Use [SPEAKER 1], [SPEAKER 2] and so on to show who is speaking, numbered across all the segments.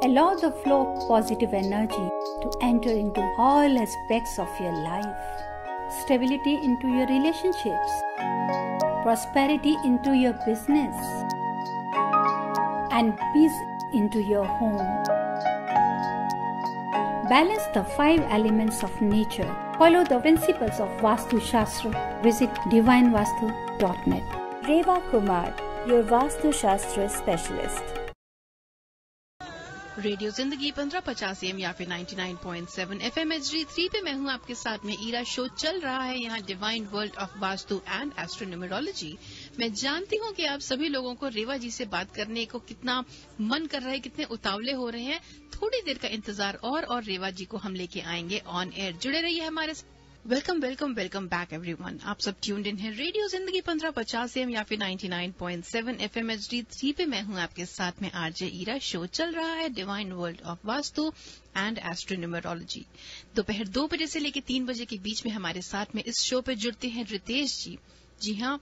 [SPEAKER 1] Allow the flow of positive energy to enter into all aspects of your life. Stability into your relationships. Prosperity into your business. And peace into your home. Balance the 5 elements of nature. Follow the principles of Vastu Shastra. Visit divinevastu.net.
[SPEAKER 2] Reva Kumar, your Vastu Shastra specialist.
[SPEAKER 3] Radio Zindagi 1550 AM या फिर 99.7 FM HD3 पे मैं हूँ आपके साथ में। Ira show चल रहा है यहाँ divine world of Vastu and astronumerology. मैं जानती हूँ कि आप सभी लोगों को रेवा जी से बात करने को कितना मन कर रहा है, कितने उतावले हो रहे हैं। थोड़ी देर का इंतजार और रेवा जी को हम लेके आएंगे ऑन एयर। जुड़े रहिए हमारे साथ। Welcome welcome welcome back everyone. आप सब ट्यून्ड इन है रेडियो जिंदगी 1550 AM या फिर 99.7 FM HD3 पे मैं हूं आपके साथ में आरजे ईरा। शो चल रहा है divine world of Vastu and astronumerology. दोपहर 2 बजे से लेकर 3 बजे के बीच में हमारे साथ में इस शो पे जुड़ते हैं रितेश जी। जी हाँ,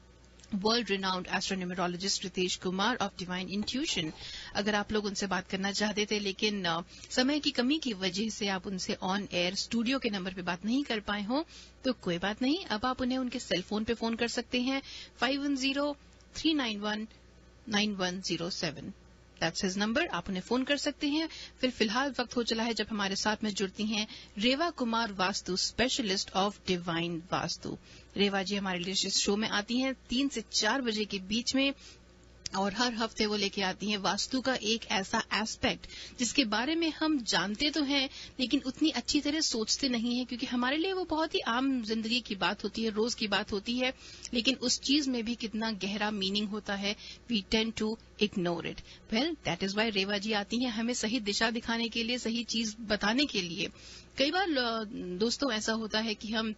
[SPEAKER 3] world renowned astronumerologist Ritesh Kumar of divine intuition. अगर आप लोग उनसे बात करना चाहते थे लेकिन समय की कमी की वजह से आप उनसे ऑन एयर स्टूडियो के नंबर पे बात नहीं कर पाए हो तो कोई बात नहीं, अब आप उन्हें उनके सेल फोन पे फोन कर सकते हैं 5103919107। That's his number. आप उन्हें फोन कर सकते हैं। फिलहाल वक्त हो चला है जब हमारे साथ में जुड़ती हैं Reva Kumar, Vastu specialist of divine Vastu. Reva ji हमारे लिए इस शो में आती हैं 3 से 4 बजे के बीच में और हर हफ्ते वो लेके आती हैं वास्तु का एक ऐसा एस्पेक्ट जिसके बारे में हम जानते तो हैं लेकिन उतनी अच्छी तरह सोचते नहीं हैं, क्योंकि हमारे लिए वो बहुत ही आम जिंदगी की बात होती है, रोज की बात होती है, लेकिन उस चीज में भी कितना गहरा मीनिंग होता है। We tend to ignore it. Well, that is why Reva ji आती हैं हमें सही दिशा दिखाने के लिए, सही चीज बताने के लिए। कई बार दोस्तों ऐसा होता है कि हम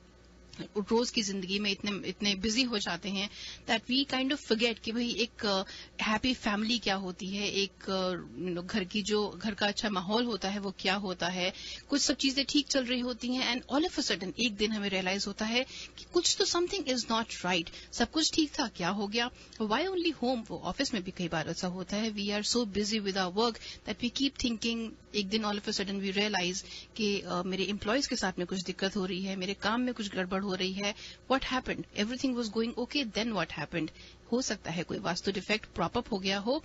[SPEAKER 3] रोज की जिंदगी में इतने बिजी हो जाते हैं that we kind of forget कि भाई एक हैप्पी फैमिली क्या होती है, एक घर का अच्छा माहौल होता है वो क्या होता है। कुछ सब चीजें ठीक चल रही होती हैं and all of a sudden एक दिन हमें रियलाइज होता है कि कुछ तो समथिंग इज नॉट राइट। सब कुछ ठीक था, क्या हो गया? Why only home? वो ऑफिस में भी कई बार ऐसा होता है। We are so busy with our work that we keep thinking, एक दिन all of a sudden we realise कि मेरे एम्प्लॉयज के साथ में कुछ दिक्कत हो रही है, मेरे काम में कुछ गड़बड़ हो रही है। What happened? Everything was going okay, then what happened? हो सकता है कोई वास्तु डिफेक्ट प्रॉप अप हो गया हो,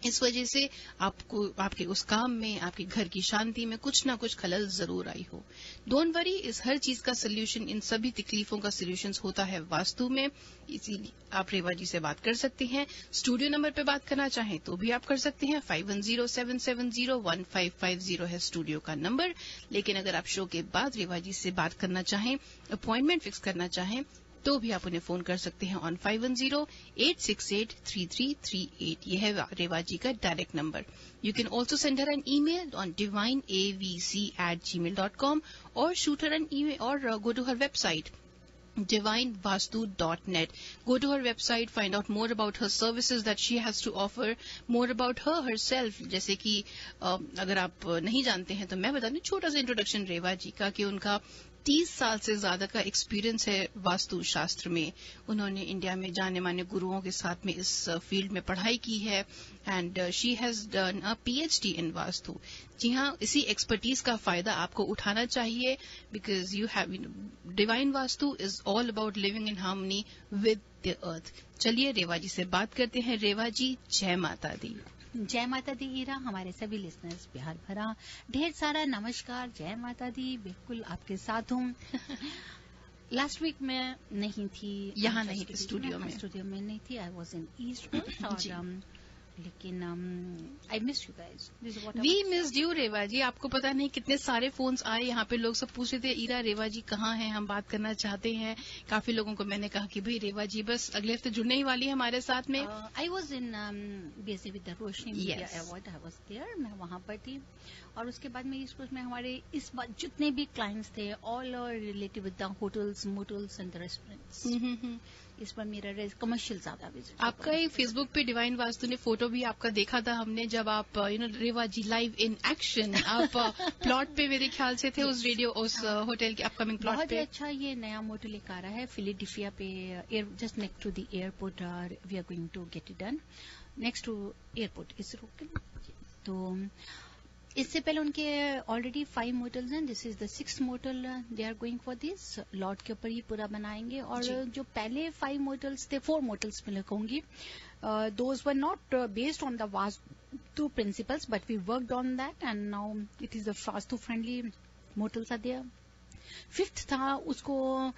[SPEAKER 3] इस वजह से आपको आपके उस काम में, आपके घर की शांति में कुछ ना कुछ खलल जरूर आई हो। डोंट वरी, इस हर चीज का सोल्यूशन, इन सभी तकलीफों का सोल्यूशन होता है वास्तु में। इसीलिए आप रेवा जी से बात कर सकते हैं। स्टूडियो नंबर पे बात करना चाहें तो भी आप कर सकते हैं। 5107701550 है स्टूडियो का नंबर। लेकिन अगर आप शो के बाद रेवा जी से बात करना चाहें, अपॉइंटमेंट फिक्स करना चाहें, तो भी आप उन्हें फोन कर सकते हैं ऑन 5108683338। यह है रेवा जी का direct number. You can also send her an email on divineavc@gmail.com और शूट हर एन ईमेल और go to her website divinevastu.net. Go to her website, find out more about her services that she has to offer, more about her herself. जैसे कि अगर आप नहीं जानते हैं तो मैं बता दूं छोटा सा इंट्रोडक्शन रेवा जी का, कि उनका 30 साल से ज्यादा का एक्सपीरियंस है वास्तु शास्त्र में। उन्होंने इंडिया में जाने माने गुरुओं के साथ में इस फील्ड में पढ़ाई की है and she has done a PhD इन वास्तु। जी हाँ, इसी एक्सपर्टीज का फायदा आपको उठाना चाहिए, because you have divine vastu is all about living in harmony with the earth. चलिए रेवा जी से बात करते हैं। रेवा जी, जय माता दी।
[SPEAKER 1] जय माता दी ईरा। हमारे सभी लिसनर्स प्यार भरा ढेर सारा नमस्कार। जय माता दी। बिल्कुल आपके साथ हूँ। लास्ट वीक मैं नहीं थी,
[SPEAKER 3] यहाँ नहीं थी, स्टूडियो
[SPEAKER 1] में नहीं थी। I was in east coast और लेकिन I miss you guys.
[SPEAKER 3] We missed you Reva ji. आपको पता नहीं कितने सारे फोन्स आए, यहाँ पे लोग सब पूछ रहे थे ईरा रेवा जी कहाँ हैं, हम बात करना चाहते हैं। काफी लोगों को मैंने कहा कि भाई रेवा जी बस अगले हफ्ते जुड़ने ही वाली है हमारे साथ में।
[SPEAKER 1] I was in BSc with the Roshni media award. I was there, मैं वहां पर थी। और उसके बाद में ईस्ट कोस्ट में हमारे इस बार जितने भी क्लाइंट्स थे all are related with the hotels, motels and the restaurants. इस बार मेरा कमर्शियल ज्यादा विजिट।
[SPEAKER 3] आपका एक फेसबुक पे डिवाइन वास्तु ने फोटो फोटो भी आपका देखा था हमने जब आप रेवा जी लाइव इन एक्शन आप प्लॉट पे मेरे ख्याल से थे उस होटल के अपकमिंग प्लॉट पे।
[SPEAKER 1] बहुत अच्छा ये नया मॉडल एक आ रहा है फिलाडेल्फिया पे, just next to the airport. We are going to get it done next to airport इस रोक। तो इससे पहले उनके ऑलरेडी 5 मोटल्स हैं। This is the 6th motel they are going for this. Lot के ऊपर ही पूरा बनाएंगे। और जो पहले 5 मोटल्स थे, 4 मोटल्स में कहूंगी, those were not based on the vastu principles but we worked on that and now it is the vastu friendly motels are there. 5th था, उसको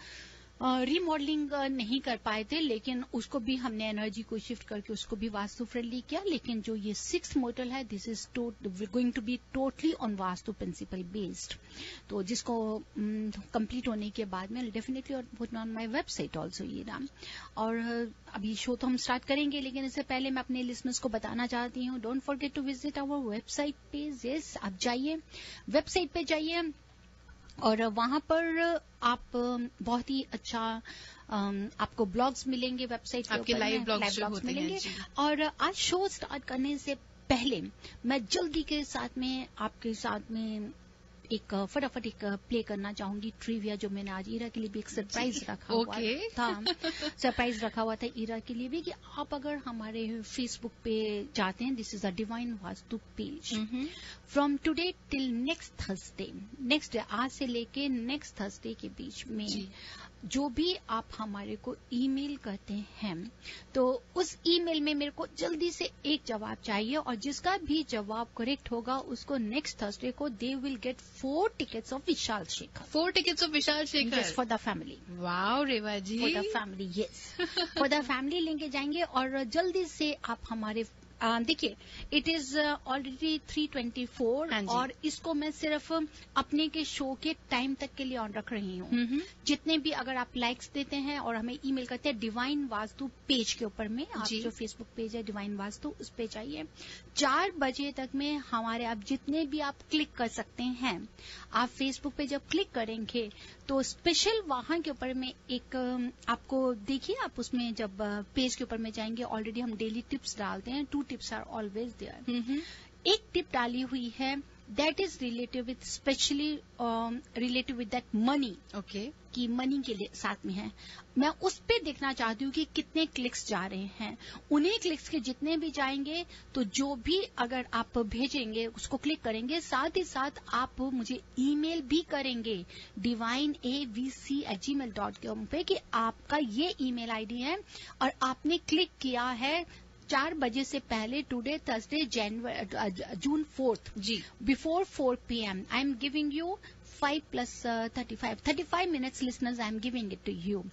[SPEAKER 1] रीमॉडलिंग नहीं कर पाए थे, लेकिन उसको भी हमने एनर्जी को शिफ्ट करके उसको भी वास्तु फ्रेंडली किया। लेकिन जो ये 6th मोटल है, this is going to be totally on vastu principle based. तो जिसको कंप्लीट होने के बाद में definitely put on my website also ये नाम। और अभी शो तो हम स्टार्ट करेंगे, लेकिन इससे पहले मैं अपने लिसनर्स को बताना चाहती हूँ, don't forget to visit our website page. Yes, आप जाइए, वेबसाइट पे जाइए और वहां पर आप बहुत ही अच्छा आपको ब्लॉग्स मिलेंगे वेबसाइट पे,
[SPEAKER 3] आपके लाइव ब्लॉग्स
[SPEAKER 1] मिलेंगे। और आज शो स्टार्ट करने से पहले मैं जल्दी के साथ में आपके साथ में एक फटाफट एक प्ले करना चाहूंगी ट्रिविया, जो मैंने आज ईरा के लिए भी एक सरप्राइज रखा हुआ था। सरप्राइज रखा हुआ था ईरा के लिए भी कि आप अगर हमारे फेसबुक पे जाते हैं, this is a divine vastu page, from today till next Thursday, next day आज से लेके नेक्स्ट थर्सडे के बीच में जो भी आप हमारे को ईमेल करते हैं, तो उस ईमेल में मेरे को जल्दी से एक जवाब चाहिए और जिसका भी जवाब करेक्ट होगा उसको नेक्स्ट थर्सडे को they will get 4 tickets of Vishal Shekhar.
[SPEAKER 3] 4 tickets of Vishal Shekhar
[SPEAKER 1] for the family.
[SPEAKER 3] Wow Reva ji,
[SPEAKER 1] for the family, yes, for the family लेके जाएंगे। और जल्दी से आप हमारे देखिए, इट इज ऑलरेडी 3:24 और इसको मैं सिर्फ अपने के शो के टाइम तक के लिए ऑन रख रही हूँ। जितने भी अगर आप लाइक्स देते हैं और हमें ईमेल करते हैं डिवाइन वास्तु पेज के ऊपर में, आप जो फेसबुक पेज है डिवाइन वास्तु, उस पे जाइए। 4 बजे तक में हमारे आप जितने भी आप क्लिक कर सकते हैं, आप फेसबुक पे जब क्लिक करेंगे तो स्पेशल वहां के ऊपर में एक आपको देखिए, आप उसमें जब पेज के ऊपर में जाएंगे, ऑलरेडी हम डेली टिप्स डालते हैं। 2 tips आर ऑलवेज देयर। एक टिप डाली हुई है that is related with specially related with that money. Okay, कि मनी के लिए साथ में है, मैं उस पे देखना चाहती हूँ कि कितने क्लिक्स जा रहे हैं। उन्हीं क्लिक्स के जितने भी जाएंगे, तो जो भी अगर आप भेजेंगे उसको क्लिक करेंगे, साथ ही साथ आप मुझे ईमेल भी करेंगे divineavc@gmail.com पे कि आपका ये ईमेल आईडी है और आपने क्लिक किया है 4 बजे से पहले, टुडे थर्सडे जून 4th जी, before 4 PM I am giving you 5 + 35 minutes listeners I am giving it to you।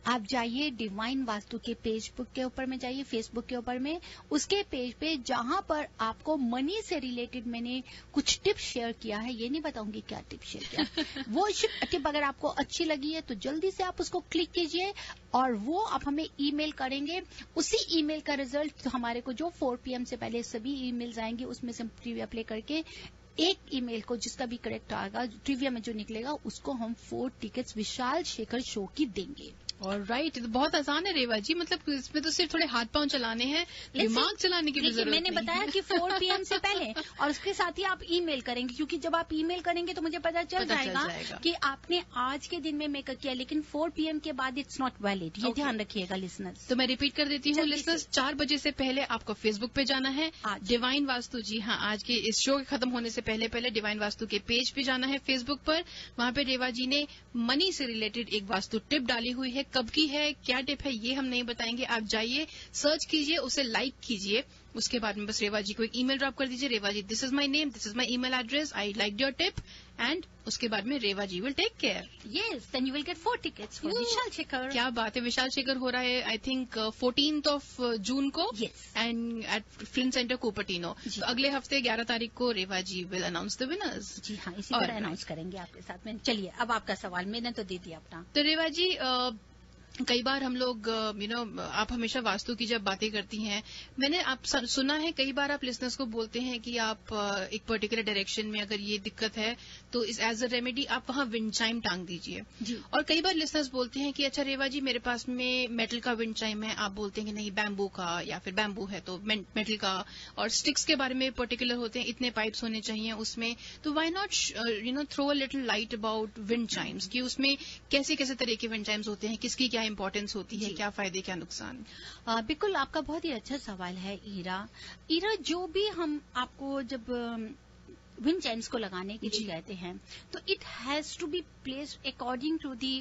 [SPEAKER 1] आप जाइए डिवाइन वास्तु के पेज के ऊपर में जाइए, फेसबुक के ऊपर में, उसके पेज पे जहां पर आपको मनी से रिलेटेड मैंने कुछ टिप्स शेयर किया है, ये नहीं बताऊंगी क्या टिप शेयर किया। वो टिप अगर आपको अच्छी लगी है तो जल्दी से आप उसको क्लिक कीजिए और वो आप हमें ईमेल करेंगे। उसी ईमेल का रिजल्ट हमारे को जो 4 PM से पहले सभी ईमेल्स आएंगे, उसमें से ट्रिविया प्ले करके एक ईमेल को जिसका भी करेक्ट आएगा, ट्रिविया में जो निकलेगा, उसको हम 4 tickets विशाल शेखर शो की देंगे।
[SPEAKER 3] ऑलराइट, तो बहुत आसान है रेवा जी, मतलब इसमें तो सिर्फ थोड़े हाथ पांव चलाने हैं, दिमाग चलाने की भी जरूरत नहीं।
[SPEAKER 1] मैंने बताया कि 4 PM से पहले, और उसके साथ ही आप ईमेल करेंगे, क्योंकि जब आप ईमेल करेंगे तो मुझे पता चल जाएगा कि आपने आज के दिन में मेकअप किया, लेकिन 4 PM के बाद इट्स नॉट वैलिड। ये ध्यान रखिएगा लिसनर्स।
[SPEAKER 3] तो मैं रिपीट कर देती हूँ लिसनर्स, 4 बजे से पहले आपको फेसबुक पे जाना है, डिवाइन वास्तु, जी हाँ, आज के इस शो के खत्म होने से पहले पहले डिवाइन वास्तु के पेज पे जाना है फेसबुक पर। वहां पे रेवा जी ने मनी से रिलेटेड एक वास्तु टिप डाली हुई है, कब की है, क्या टिप है, ये हम नहीं बताएंगे। आप जाइए, सर्च कीजिए, उसे लाइक कीजिए, उसके बाद में बस रेवा जी को एक ईमेल ड्रॉप कर दीजिए, Reva ji this is my name, this is my email address, I like your tip, and उसके बाद में Reva ji will take care.
[SPEAKER 1] Yes, then you will get 4 tickets for Vishal Shekhar.
[SPEAKER 3] क्या बात है, विशाल शेखर हो रहा है आई थिंक 14th जून को, and at film centre Cupertino. तो अगले हफ्ते 11 तारीख को Reva ji will announce the winners.
[SPEAKER 1] जी हाँ, इसी तरह अनाउंस करेंगे आपके साथ में। चलिए, अब आपका सवाल मैंने तो दे दिया अपना।
[SPEAKER 3] तो रेवा जी कई बार हम लोग आप हमेशा वास्तु की जब बातें करती हैं, मैंने आप सुना है कई बार आप लिसनर्स को बोलते हैं कि आप एक पर्टिकुलर डायरेक्शन में अगर ये दिक्कत है तो इस एज अ रेमेडी आप वहां विंड चाइम टांग दीजिए। और कई बार लिसनर्स बोलते हैं कि अच्छा रेवा जी मेरे पास में मेटल का विंड चाइम है, आप बोलते हैं कि नहीं बैम्बू का, या फिर बैम्बू है तो मेटल का, और स्टिक्स के बारे में पर्टिकुलर होते हैं, इतने पाइप्स होने चाहिए उसमें। तो why not throw a little light about wind chimes कि उसमें कैसे कैसे तरह के विंड चाइम्स होते हैं, किसकी क्या इंपॉर्टेंस होती है, क्या फायदे क्या नुकसान?
[SPEAKER 1] बिल्कुल, आपका बहुत ही अच्छा सवाल है ईरा। जो भी हम आपको जब विंड चाइम्स को लगाने के लिए कहते हैं तो it has to be placed according to the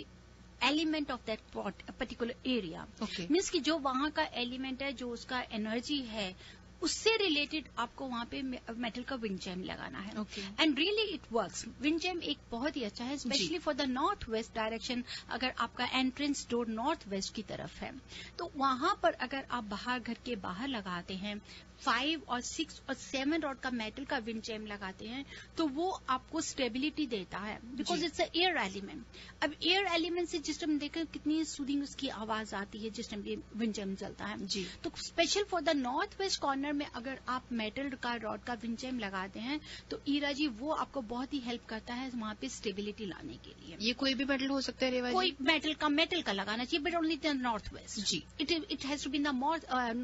[SPEAKER 1] element of that particular area. Means कि जो वहां का एलिमेंट है, जो उसका एनर्जी है, उससे रिलेटेड आपको वहां पे मेटल का विंड चाइम लगाना है। And really it works. Wind chime एक बहुत ही अच्छा है, specially for the north west direction. अगर आपका एंट्रेंस डोर नॉर्थ वेस्ट की तरफ है तो वहां पर अगर आप बाहर घर के बाहर लगाते हैं 5 और 6 और 7 रॉड का मेटल का विंड चाइम लगाते हैं तो वो आपको स्टेबिलिटी देता है, because it's a air element. अब एयर एलिमेंट से जिस टाइम देखें कितनी सूदिंग उसकी आवाज आती है जिस टाइम ये विंड चाइम चलता है। तो special for the north west corner में अगर आप मेटल का रॉड का विंड चाइम लगाते हैं तो ईरा जी वो आपको बहुत ही हेल्प करता है वहां पे स्टेबिलिटी लाने के लिए।
[SPEAKER 3] ये कोई भी मेटल हो सकता है रेवा जी?
[SPEAKER 1] कोई मेटल का लगाना चाहिए, but only the north west. जी, it has to be the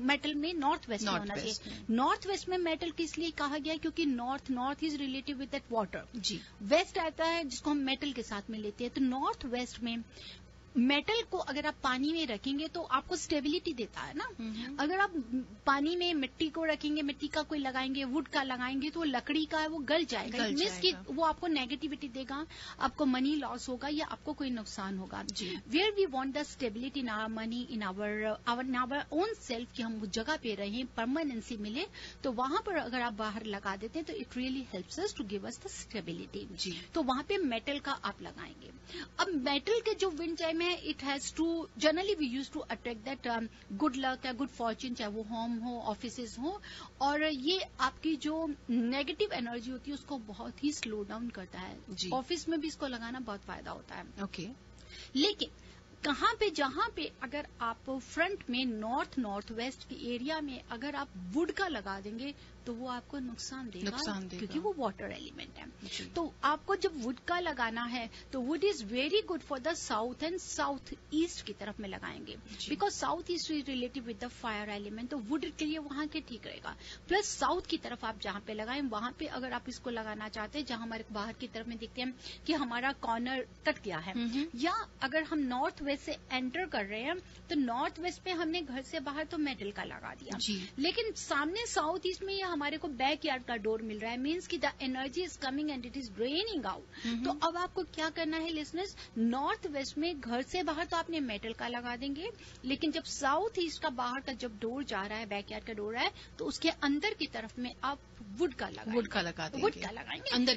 [SPEAKER 1] metal में नॉर्थ वेस्ट होना चाहिए। नॉर्थ वेस्ट में मेटल किस लिए कहा गया? क्योंकि north is related with that water. जी, वेस्ट आता है जिसको हम मेटल के साथ में लेते हैं। तो नॉर्थ वेस्ट में मेटल को अगर आप पानी में रखेंगे तो आपको स्टेबिलिटी देता है ना। अगर आप पानी में मिट्टी को रखेंगे, मिट्टी का कोई लगाएंगे, वुड का लगाएंगे तो लकड़ी का है वो गल जाएगा। मीन्स कि वो आपको नेगेटिविटी देगा, आपको मनी लॉस होगा या आपको कोई नुकसान होगा। Where we want the stability in our money, in our own self, कि हम उस जगह पे रहें, परमानेंसी मिले, तो वहां पर अगर आप बाहर लगा देते हैं तो it really helps us to give us the stability. तो वहां पे मेटल का आप लगाएंगे। अब मेटल के जो wind chime it has to generally we used to attract that good luck या good fortune, चाहे वो होम हो, ऑफिसेज हो, और ये आपकी जो नेगेटिव एनर्जी होती है उसको बहुत ही स्लो डाउन करता है। ऑफिस में भी इसको लगाना बहुत फायदा होता है। लेकिन कहाँ पे, जहां पे अगर आप फ्रंट में नॉर्थ वेस्ट के एरिया में अगर आप वुड का लगा देंगे तो वो आपको नुकसान देगा क्योंकि वो वाटर एलिमेंट है। तो आपको जब वुड का लगाना है तो would is very good for the south and south east की तरफ में लगाएंगे, because south east is related with the fire element. तो वुड के लिए वहां के ठीक रहेगा। प्लस साउथ की तरफ आप जहां पे लगाएं वहां पे अगर आप इसको लगाना चाहते हैं जहां हमारे बाहर की तरफ में देखते हैं कि हमारा कॉर्नर कट गया है, या अगर हम नॉर्थ वेस्ट से एंटर कर रहे हैं तो नॉर्थ वेस्ट में हमने घर से बाहर तो मेटल का लगा दिया, लेकिन सामने साउथ ईस्ट में हमारे को बैक यार्ड का डोर मिल रहा है, मीन्स की the energy is coming and it is draining out. तो अब आपको क्या करना है लिसनर्स, नॉर्थ वेस्ट में घर से बाहर तो आपने मेटल का लगा देंगे, लेकिन जब साउथ ईस्ट का बाहर का जब डोर जा रहा है, बैक यार्ड का डोर है, तो उसके अंदर की तरफ में आप वुड का लगाएंगे, अंदर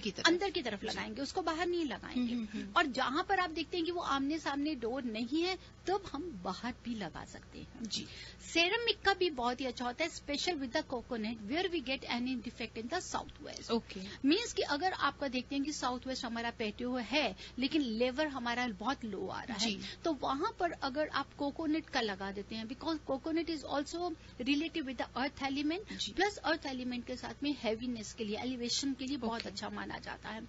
[SPEAKER 1] की तरफ लगाएंगे, उसको बाहर नहीं लगाएंगे। और जहां पर आप देखते हैं कि वो आमने सामने डोर नहीं है तब हम बाहर भी लगा सकते हैं। जी, सेरामिक का भी बहुत ही अच्छा होता है, special with the coconut where we get any defect in the south west. Means कि अगर आपका देखते हैं कि साउथ वेस्ट हमारा पेटियो है लेकिन लेवल हमारा बहुत लो आ रहा है, तो वहां पर अगर आप कोकोनट का लगा देते हैं, because coconut is also related with the earth element, plus earth element के साथ में हैवीनेस के लिए, एलिवेशन के लिए बहुत अच्छा माना जाता है।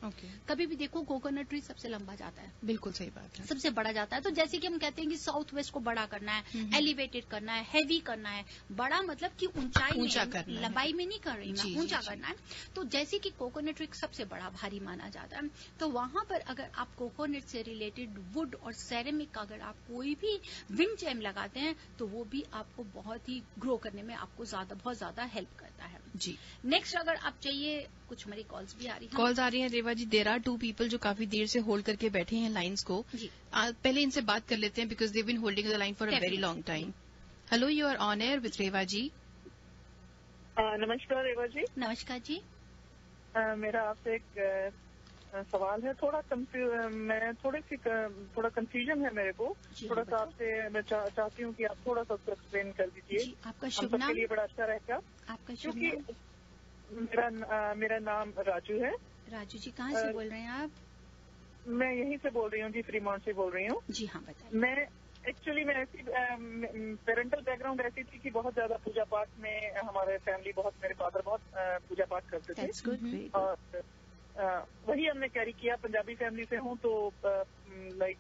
[SPEAKER 1] कभी भी देखो कोकोनट ट्री सबसे लंबा जाता है। बिल्कुल सही बात है, सबसे बड़ा जाता है। तो जैसे कि हम कहते हैं कि साउथ वेस्ट को बड़ा करना है, एलिवेटेड करना है, हैवी करना है, बड़ा मतलब कि ऊंचाई में, लंबाई में नहीं कर रही मैं, ऊंचा करना है। तो जैसे कि कोकोनट ट्री सबसे बड़ा भारी माना जाता है, तो वहां पर अगर आप कोकोनट से रिलेटेड वुड और सेरेमिक का अगर आप कोई भी विंड चाइम लगाते हैं तो वो भी आपको बहुत ही ग्रो करने में आपको बहुत ज्यादा हेल्प करता है। जी, नेक्स्ट अगर आप चाहिए, कुछ हमारी कॉल्स भी आ रही हैं
[SPEAKER 3] रेवा जी। देयर आर 2 पीपल जो काफी देर से होल्ड करके बैठे हैं लाइंस को। पहले इनसे बात कर लेते हैं because they been holding the line for a very long time. Hello, you are on air with Reva ji.
[SPEAKER 4] नमस्कार रेवा जी।
[SPEAKER 1] नमस्कार जी।
[SPEAKER 4] मेरा आपसे एक सवाल है, थोड़ा कंफ्यूजन है मेरे को, थोड़ा सा आपसे मैं चाहती हूँ कि आप थोड़ा सा उसको एक्सप्लेन कर दीजिए।
[SPEAKER 1] आपका शुभ नाम?
[SPEAKER 4] के लिए बड़ा अच्छा रहेगा।
[SPEAKER 1] आपका शुभ
[SPEAKER 4] नाम? मेरा नाम राजू है।
[SPEAKER 1] राजू जी, कहाँ से बोल रहे हैं आप?
[SPEAKER 4] मैं यहीं से बोल रही हूँ जी, फ्रीमॉन्ट से बोल रही हूँ।
[SPEAKER 1] जी हाँ, बताइए।
[SPEAKER 4] एक्चुअली मैं ऐसी पेरेंटल बैकग्राउंड ऐसी थी कि बहुत ज्यादा पूजा पाठ में हमारे फैमिली मेरे फादर बहुत पूजा पाठ करते थे। और वही हमने कैरी किया। पंजाबी फैमिली से हूँ तो लाइक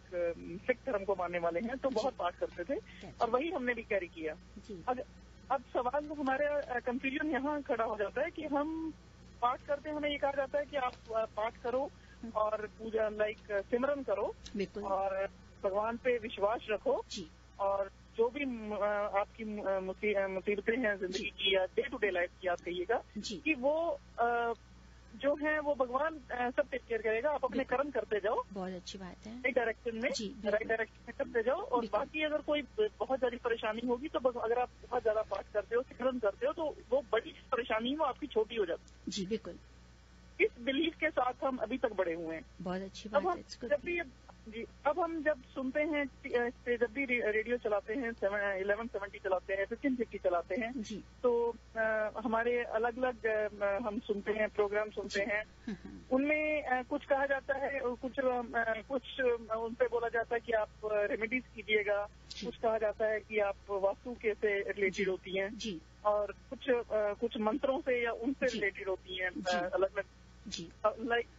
[SPEAKER 4] सिख धर्म को मानने वाले हैं, तो बहुत पाठ करते थे और वही हमने भी कैरी किया। अब सवाल हमारा कंफ्यूजन यहाँ खड़ा हो जाता है कि हम पाठ करते हैं, हमें ये कहा जाता है कि आप पाठ करो और पूजा सिमरन करो और भगवान पे विश्वास रखो और जो भी आपकी मुसीबतें हैं जिंदगी की या डे टू डे लाइफ की, आप कहिएगा कि वो जो है वो भगवान सब टेक केयर करेगा। आप अपने कर्म करते जाओ,
[SPEAKER 5] बहुत अच्छी बात है,
[SPEAKER 4] राइट डायरेक्शन में करते जाओ। और बाकी अगर कोई बहुत ज्यादा परेशानी होगी तो अगर आप बहुत ज्यादा पाठ करते हो, सिमरन करते हो, तो वो बड़ी परेशानी वो आपकी छोटी हो जाती है।
[SPEAKER 5] जी बिल्कुल,
[SPEAKER 4] इस बिलीफ के साथ हम अभी तक बढ़े हुए हैं।
[SPEAKER 5] बहुत अच्छी बात है।
[SPEAKER 4] अब हम जब सुनते हैं, जब भी रेडियो चलाते हैं, 1170 चलाते हैं, 1550 चलाते हैं, तो हमारे अलग अलग हम सुनते हैं, प्रोग्राम सुनते हैं। उनमें कुछ कहा जाता है और कुछ उन पे बोला जाता है कि आप रेमेडीज कीजिएगा, कुछ कहा जाता है कि आप वास्तु के से रिलेटेड होती हैं और कुछ मंत्रों से या उनसे रिलेटेड होती हैं अलग अलग।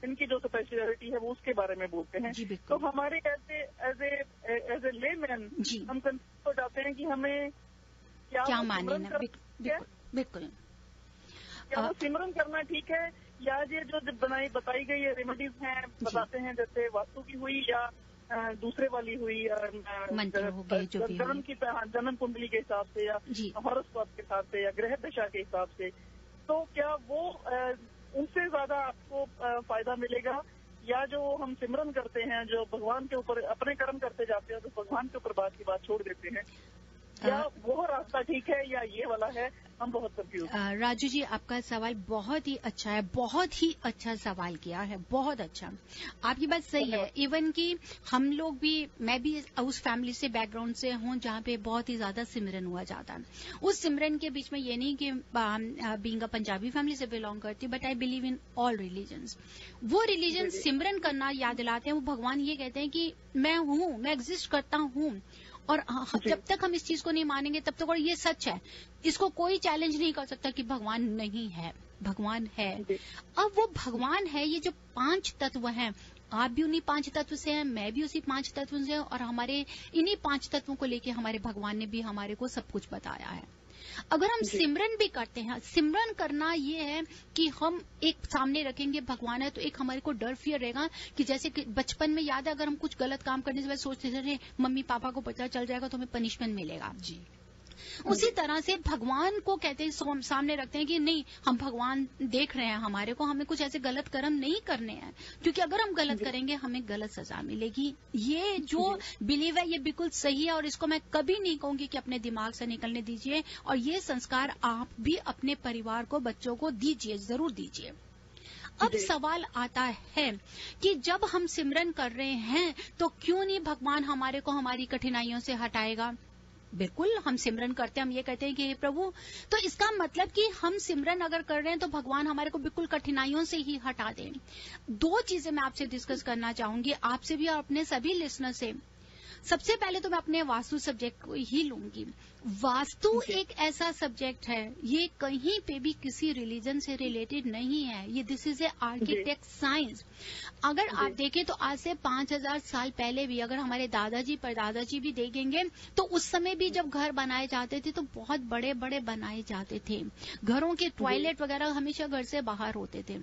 [SPEAKER 4] इनकी जो स्पेशलिटी है वो उसके बारे में बोलते हैं। तो हमारे एज ए लेमैन हम कंफ्यूज हो जाते हैं कि हमें क्या मानना।
[SPEAKER 5] बिल्कुल,
[SPEAKER 4] क्या वो सिमरन करना ठीक है या ये जो बताई गई रेमेडीज हैं, बताते हैं जैसे वास्तु की हुई या दूसरे वाली हुई, जन्म कुंडली के हिसाब से या हॉरोस्कोप के हिसाब से या ग्रह दशा के हिसाब से, तो क्या वो उनसे ज्यादा आपको फायदा मिलेगा या जो हम सिमरन करते हैं, जो भगवान के ऊपर अपने कर्म करते जाते हैं, तो भगवान के ऊपर बात की बात छोड़ देते हैं, क्या वो रास्ता ठीक है या ये वाला है? हम बहुत कंफ्यूज।
[SPEAKER 5] राजू जी, आपका सवाल बहुत ही अच्छा है, बहुत ही अच्छा सवाल किया है, बहुत अच्छा। आपकी बात सही है। इवन कि हम लोग भी, मैं भी उस फैमिली से बैकग्राउंड से हूँ जहाँ पे बहुत ही ज्यादा सिमरन हुआ जाता है। उस सिमरन के बीच में ये नहीं कि बीइंग अ पंजाबी फैमिली से बिलोंग करती, but I believe in all religions. वो रिलीजन सिमरन करना याद दिलाते हैं, वो भगवान ये कहते हैं कि मैं हूँ, मैं एग्जिस्ट करता हूँ। और जब तक हम इस चीज को नहीं मानेंगे तब तक, और ये सच है, इसको कोई चैलेंज नहीं कर सकता कि भगवान नहीं है, भगवान है। अब वो भगवान है, ये जो 5 तत्व हैं, आप भी उन्हीं 5 तत्व से हैं, मैं भी उसी 5 तत्व से, और हमारे इन्हीं 5 तत्वों को लेके हमारे भगवान ने भी हमारे को सब कुछ बताया है। अगर हम सिमरन भी करते हैं, सिमरन करना ये है कि हम एक सामने रखेंगे भगवान है, तो एक हमारे को डर फियर रहेगा कि जैसे कि बचपन में याद है, अगर हम कुछ गलत काम करने से पहले सोचते थे मम्मी पापा को पता चल जाएगा तो हमें पनिशमेंट मिलेगा। जी, उसी तरह से भगवान को कहते हैं, सामने रखते हैं कि नहीं, हम भगवान देख रहे हैं हमारे को, हमें कुछ ऐसे गलत कर्म नहीं करने हैं, क्योंकि अगर हम गलत करेंगे हमें गलत सजा मिलेगी। ये जो बिलीव है ये बिल्कुल सही है और इसको मैं कभी नहीं कहूंगी कि अपने दिमाग से निकलने दीजिए, और ये संस्कार आप भी अपने परिवार को, बच्चों को दीजिए, जरूर दीजिए। अब सवाल आता है कि जब हम सिमरन कर रहे हैं तो क्यों नहीं भगवान हमारे को हमारी कठिनाइयों से हटाएगा? बिल्कुल, हम सिमरन करते हैं, हम ये कहते हैं कि हे प्रभु, तो इसका मतलब कि हम सिमरन अगर कर रहे हैं तो भगवान हमारे को बिल्कुल कठिनाइयों से ही हटा दें। 2 चीजें मैं आपसे डिस्कस करना चाहूंगी, आपसे भी और अपने सभी लिसनर से। सबसे पहले तो मैं अपने वास्तु सब्जेक्ट को ही लूंगी। वास्तु एक ऐसा सब्जेक्ट है, ये कहीं पे भी किसी रिलीजन से रिलेटेड नहीं है, ये this is a architect science. अगर आप देखें तो आज से 5000 साल पहले भी अगर हमारे दादाजी परदादाजी भी देखेंगे तो उस समय भी जब घर बनाए जाते थे तो बहुत बड़े बड़े बनाए जाते थे। घरों के टॉयलेट वगैरह हमेशा घर से बाहर होते थे।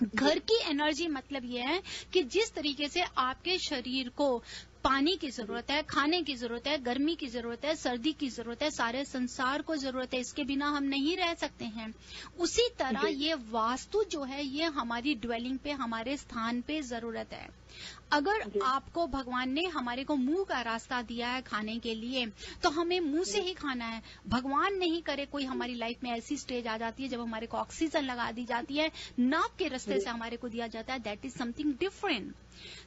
[SPEAKER 5] घर की एनर्जी मतलब ये है कि जिस तरीके से आपके शरीर को पानी की जरूरत है, खाने की जरूरत है, गर्मी की जरूरत है, सर्दी की जरूरत है, सारे संसार को जरूरत है, इसके बिना हम नहीं रह सकते हैं। उसी तरह ये वास्तु जो है ये हमारी ड्वेलिंग पे, हमारे स्थान पे जरूरत है। अगर आपको भगवान ने हमारे को मुंह का रास्ता दिया है खाने के लिए तो हमें मुंह से ही खाना है। भगवान नहीं करे कोई हमारी लाइफ में ऐसी स्टेज आ जाती है जब हमारे को ऑक्सीजन लगा दी जाती है, नाक के रास्ते से हमारे को दिया जाता है, दैट इज समथिंग डिफरेंट।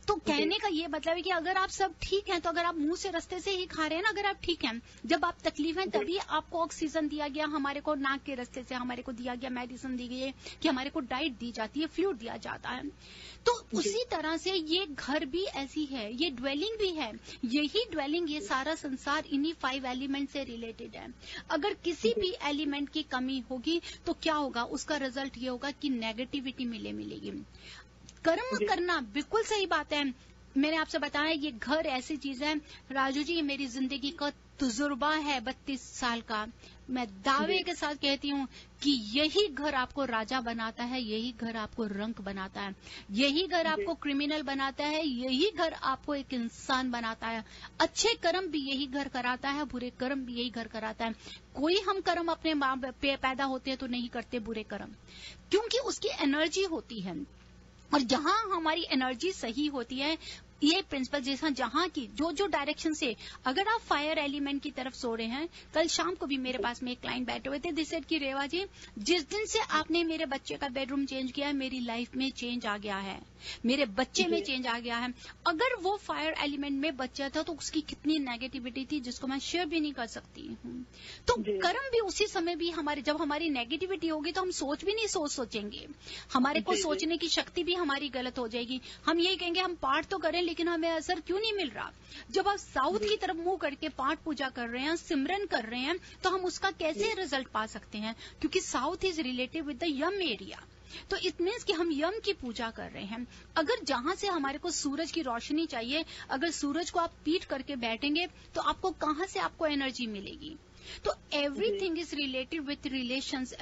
[SPEAKER 5] तो कहने का ये मतलब है कि अगर आप सब ठीक हैं तो अगर आप मुंह से रास्ते से ही खा रहे हैं ना, अगर आप ठीक हैं, जब आप तकलीफ हैं तभी आपको ऑक्सीजन दिया गया, हमारे को नाक के रास्ते से हमारे को दिया गया, मेडिसिन दी गई है कि हमारे को डाइट दी जाती है, फ्लूइड दिया जाता है। तो उसी तरह से ये घर भी ऐसी है, ये ड्वेलिंग भी है, यही ड्वेलिंग, ये सारा संसार इन्हीं 5 एलिमेंट से रिलेटेड है। अगर किसी भी एलिमेंट की कमी होगी तो क्या होगा, उसका रिजल्ट ये होगा कि नेगेटिविटी मिलेगी। कर्म करना बिल्कुल सही बात है। मैंने आपसे बताया ये घर ऐसी चीज है, राजू जी, ये मेरी जिंदगी का तजुर्बा है 32 साल का। मैं दावे के साथ कहती हूँ कि यही घर आपको राजा बनाता है, यही घर आपको रंक बनाता है, यही घर आपको क्रिमिनल बनाता है, यही घर आपको एक इंसान बनाता है। अच्छे कर्म भी यही घर कराता है, बुरे कर्म भी यही घर कराता है। कोई हम कर्म अपने माँ पे पैदा होते हैं तो नहीं करते बुरे कर्म, क्योंकि उसकी एनर्जी होती है। और जहां हमारी एनर्जी सही होती है, ये प्रिंसिपल जैसा जहां की जो डायरेक्शन से, अगर आप फायर एलिमेंट की तरफ सो रहे हैं, कल शाम को भी मेरे पास में एक क्लाइंट बैठे हुए थे, दिस सेड कि रेवा जी, जिस दिन से आपने मेरे बच्चे का बेडरूम चेंज किया है, मेरी लाइफ में चेंज आ गया है, मेरे बच्चे में चेंज आ गया है। अगर वो फायर एलिमेंट में बच्चा था तो उसकी कितनी नेगेटिविटी थी जिसको मैं शेयर भी नहीं कर सकती हूँ। तो कर्म भी उसी समय भी हमारे, जब हमारी नेगेटिविटी होगी तो हम सोच भी नहीं सोचेंगे, हमारे को सोचने की शक्ति भी हमारी गलत हो जाएगी। हम यही कहेंगे हम पाठ तो करें लेकिन हमें असर क्यों नहीं मिल रहा। जब आप साउथ की तरफ मुंह करके पाठ पूजा कर रहे हैं, सिमरन कर रहे हैं, तो हम उसका कैसे रिजल्ट पा सकते हैं, क्योंकि south is related with the Yama area. तो इट मीन्स कि हम यम की पूजा कर रहे हैं। अगर जहां से हमारे को सूरज की रोशनी चाहिए, अगर सूरज को आप पीट करके बैठेंगे तो आपको कहां से आपको एनर्जी मिलेगी। तो everything is related with relations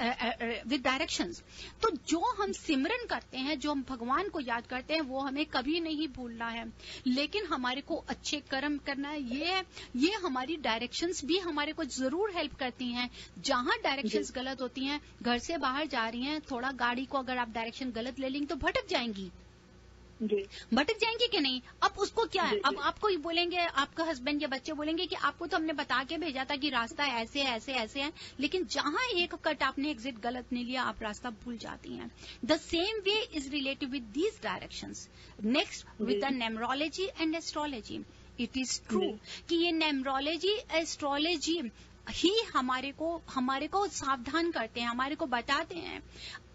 [SPEAKER 5] with directions. तो जो हम सिमरन करते हैं, जो हम भगवान को याद करते हैं, वो हमें कभी नहीं भूलना है, लेकिन हमारे को अच्छे कर्म करना है। ये हमारी डायरेक्शंस भी हमारे को जरूर हेल्प करती हैं। जहां डायरेक्शंस गलत होती हैं, घर से बाहर जा रही हैं, थोड़ा गाड़ी को अगर आप डायरेक्शन गलत ले लेंगे तो भटक जाएंगी, भटक जाएंगे कि नहीं। अब उसको क्या है, अब आपको ही बोलेंगे, आपका हस्बैंड या बच्चे बोलेंगे कि आपको तो हमने बता के भेजा था कि रास्ता ऐसे ऐसे ऐसे है, लेकिन जहां एक कट आपने एग्जिट गलत नहीं लिया, आप रास्ता भूल जाती हैं। The same way is related with these directions. Next with the numerology and astrology. It is true कि ये न्यूमरोलॉजी एस्ट्रोलॉजी ही हमारे को सावधान करते हैं, हमारे को बताते हैं।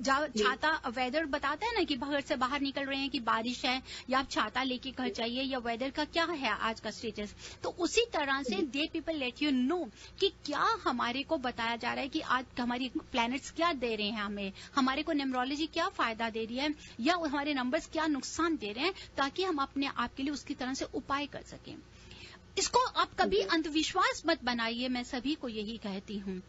[SPEAKER 5] छाता वेदर बताता है ना कि घर से बाहर निकल रहे हैं कि बारिश है, या आप छाता लेके घर चाहिए, या वेदर का क्या है आज का स्टेटस। तो उसी तरह से they people let you know कि क्या हमारे को बताया जा रहा है कि आज हमारी प्लैनेट्स क्या दे रहे हैं हमें, हमारे को न्यूमरोलॉजी क्या फायदा दे रही है, या हमारे नंबर्स क्या नुकसान दे रहे हैं, ताकि हम अपने आप के लिए उसकी तरह से उपाय कर सकें। इसको आप कभी अंधविश्वास मत बनाइए, मैं सभी को यही कहती हूँ।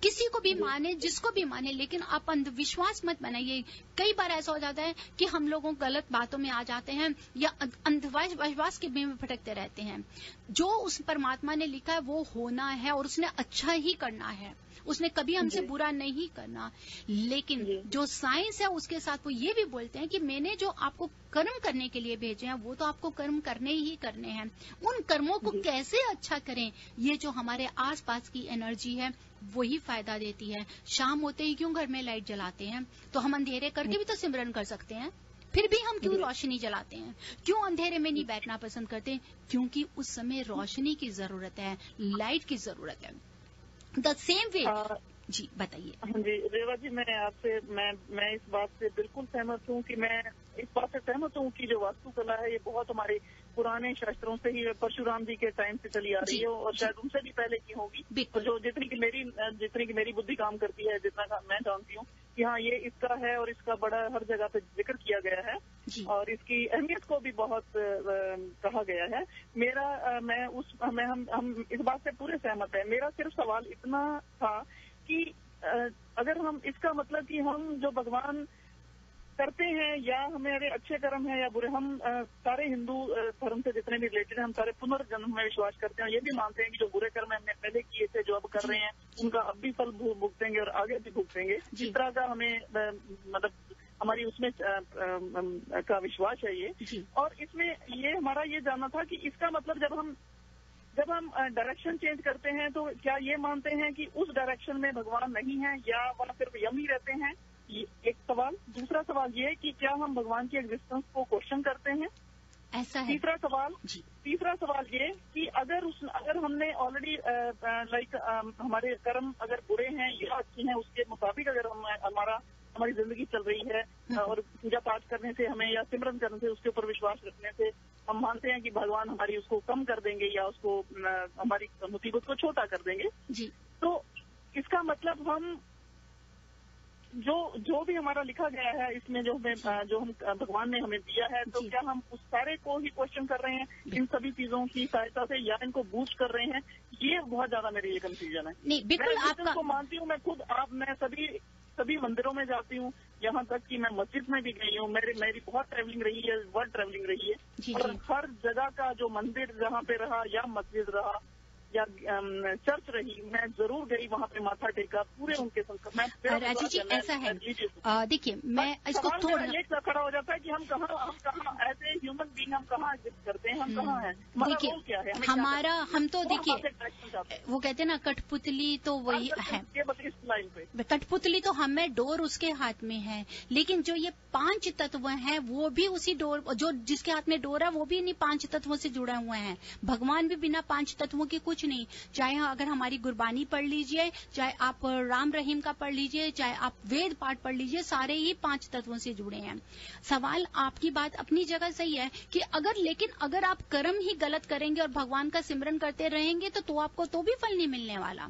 [SPEAKER 5] किसी को भी माने, जिसको भी माने, लेकिन आप अंधविश्वास मत बनाइए। कई बार ऐसा हो जाता है कि हम लोगों गलत बातों में आ जाते हैं या अंधविश्वास के में भटकते रहते हैं। जो उस परमात्मा ने लिखा है वो होना है और उसने अच्छा ही करना है, उसने कभी हमसे बुरा नहीं करना। लेकिन जो साइंस है उसके साथ वो ये भी बोलते हैं कि मैंने जो आपको कर्म करने के लिए भेजे हैं वो तो आपको कर्म करने ही करने हैं। उन कर्मों को कैसे अच्छा करें, ये जो हमारे आसपास की एनर्जी है वही फायदा देती है। शाम होते ही क्यों घर में लाइट जलाते हैं, तो हम अंधेरे करके भी तो सिमरन कर सकते हैं। फिर भी हम क्यों रोशनी जलाते हैं, क्यों अंधेरे में नहीं बैठना पसंद करते, क्योंकि उस समय रोशनी की जरूरत है, लाइट की जरूरत है। The same way. जी बताइए।
[SPEAKER 4] हाँ जी रेवा जी, मैं इस बात से बिल्कुल सहमत हूँ कि मैं इस बात से सहमत हूँ कि जो वास्तुकला है ये बहुत हमारे पुराने शास्त्रों से ही, परशुराम जी के टाइम से चली आ रही है और शायद उनसे भी पहले की होगी। तो जो जितनी की मेरी बुद्धि काम करती है, जितना मैं जानती हूँ कि हाँ ये इसका है और इसका बड़ा हर जगह पे जिक्र किया गया है और इसकी अहमियत को भी बहुत कहा गया है। हम इस बात से पूरे सहमत है। मेरा सिर्फ सवाल इतना था कि अगर हम इसका मतलब कि हम जो भगवान करते हैं या हमारे अच्छे कर्म है या बुरे, हम सारे हिंदू धर्म से जितने भी रिलेटेड हैं, हम सारे पुनर्जन्म में विश्वास करते हैं। ये भी मानते हैं कि जो बुरे कर्म हमने पहले किए थे, जो अब कर रहे हैं, उनका अब भी फल भुगतेंगे और आगे भी भुगतेंगे। इस तरह का हमें मतलब हमारी उसमें का विश्वास है ये। और इसमें ये हमारा ये जानना था कि इसका मतलब जब हम डायरेक्शन चेंज करते हैं तो क्या ये मानते हैं कि उस डायरेक्शन में भगवान नहीं है या वहाँ सिर्फ यम ही रहते हैं, ये एक सवाल। दूसरा सवाल ये है कि क्या हम भगवान की एग्जिस्टेंस को क्वेश्चन करते हैं
[SPEAKER 5] ऐसा है।
[SPEAKER 4] तीसरा सवाल ये कि अगर हमने ऑलरेडी हमारे कर्म अगर बुरे हैं या अच्छे हैं, उसके मुताबिक अगर हमारी जिंदगी चल रही है और पूजा पाठ करने से हमें या सिमरन करने से, उसके ऊपर विश्वास रखने से हम मानते हैं कि भगवान हमारी उसको कम कर देंगे या उसको हमारी मुसीबत को छोटा कर देंगे
[SPEAKER 5] जी।
[SPEAKER 4] तो इसका मतलब हम जो भी हमारा लिखा गया है इसमें जो हम भगवान ने हमें दिया है, तो क्या हम उस सारे को ही क्वेश्चन कर रहे हैं इन सभी चीजों की सहायता से, या इनको बूस्ट कर रहे हैं? ये बहुत ज्यादा मेरी ये कंफ्यूजन है।
[SPEAKER 5] नहीं, बिल्कुल आपका
[SPEAKER 4] को मानती हूँ मैं खुद। मैं सभी मंदिरों में जाती हूँ, यहाँ तक कि मैं मस्जिद में भी गई हूँ। मेरी बहुत ट्रैवलिंग रही है, वर्ल्ड ट्रैवलिंग रही है, और हर जगह का जो मंदिर जहाँ पे रहा या मस्जिद रहा या चर्च रही, मैं जरूर गई, वहाँ पे माथा टेका, पूरे उनके संस्कार।
[SPEAKER 5] राजू जी ऐसा है, देखिए मैं इसको थोड़ा
[SPEAKER 4] एक खड़ा हो जाता है कि हम कहाँ ऐसे ह्यूमन बीइंग हम कहाँ एग्जिस्ट करते हैं, हम कहाँ हैं,
[SPEAKER 5] देखिए
[SPEAKER 4] क्या है
[SPEAKER 5] हम तो देखिए वो कहते हैं ना कठपुतली तो वही है,
[SPEAKER 4] इस लाइन पे
[SPEAKER 5] कठपुतली तो हमें डोर उसके हाथ में है, लेकिन जो ये 5 तत्व हैं वो भी उसी डोर, जो जिसके हाथ में डोर है वो भी इन्हीं 5 तत्वों से जुड़े हुए हैं। भगवान भी बिना 5 तत्वों के कुछ नहीं। चाहे अगर हमारी गुरबानी पढ़ लीजिए, चाहे आप राम रहीम का पढ़ लीजिए, चाहे आप वेद पाठ पढ़ लीजिए, सारे ही 5 तत्वों से जुड़े हैं। सवाल आपकी बात अपनी जगह सही है कि अगर आप कर्म ही गलत करेंगे और भगवान का सिमरन करते रहेंगे तो आपको तो भी फल नहीं मिलने वाला।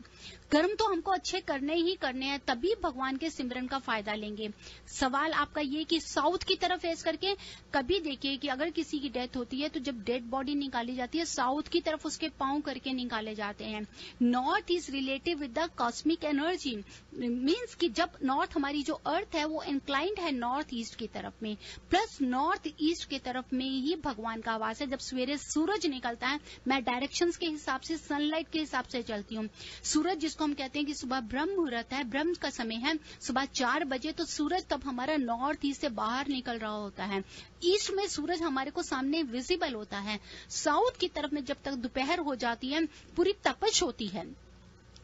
[SPEAKER 5] कर्म तो हमको अच्छे करने ही करने हैं, तभी भगवान के सिमरन का फायदा लेंगे। सवाल आपका ये कि साउथ की तरफ फेस करके कभी देखिए कि अगर किसी की डेथ होती है तो जब डेड बॉडी निकाली जाती है साउथ की तरफ उसके पांव करके निकाले जाते हैं। North is relative with the cosmic energy, means कि जब नॉर्थ हमारी जो अर्थ है वो इंक्लाइंड है नॉर्थ ईस्ट की तरफ में, प्लस नॉर्थ ईस्ट की तरफ में ही भगवान का आवास है। जब सवेरे सूरज निकलता है, मैं डायरेक्शंस के हिसाब से, सनलाइट के हिसाब से चलती हूँ। सूरज जिसको हम कहते हैं कि सुबह ब्रह्म मुहूर्त है, ब्रह्म का समय है सुबह 4 बजे, तो सूरज तब हमारा नॉर्थ ईस्ट से बाहर निकल रहा होता है। ईस्ट में सूरज हमारे को सामने विजिबल होता है। साउथ की तरफ में जब तक दोपहर हो जाती है पूरी तपश होती है,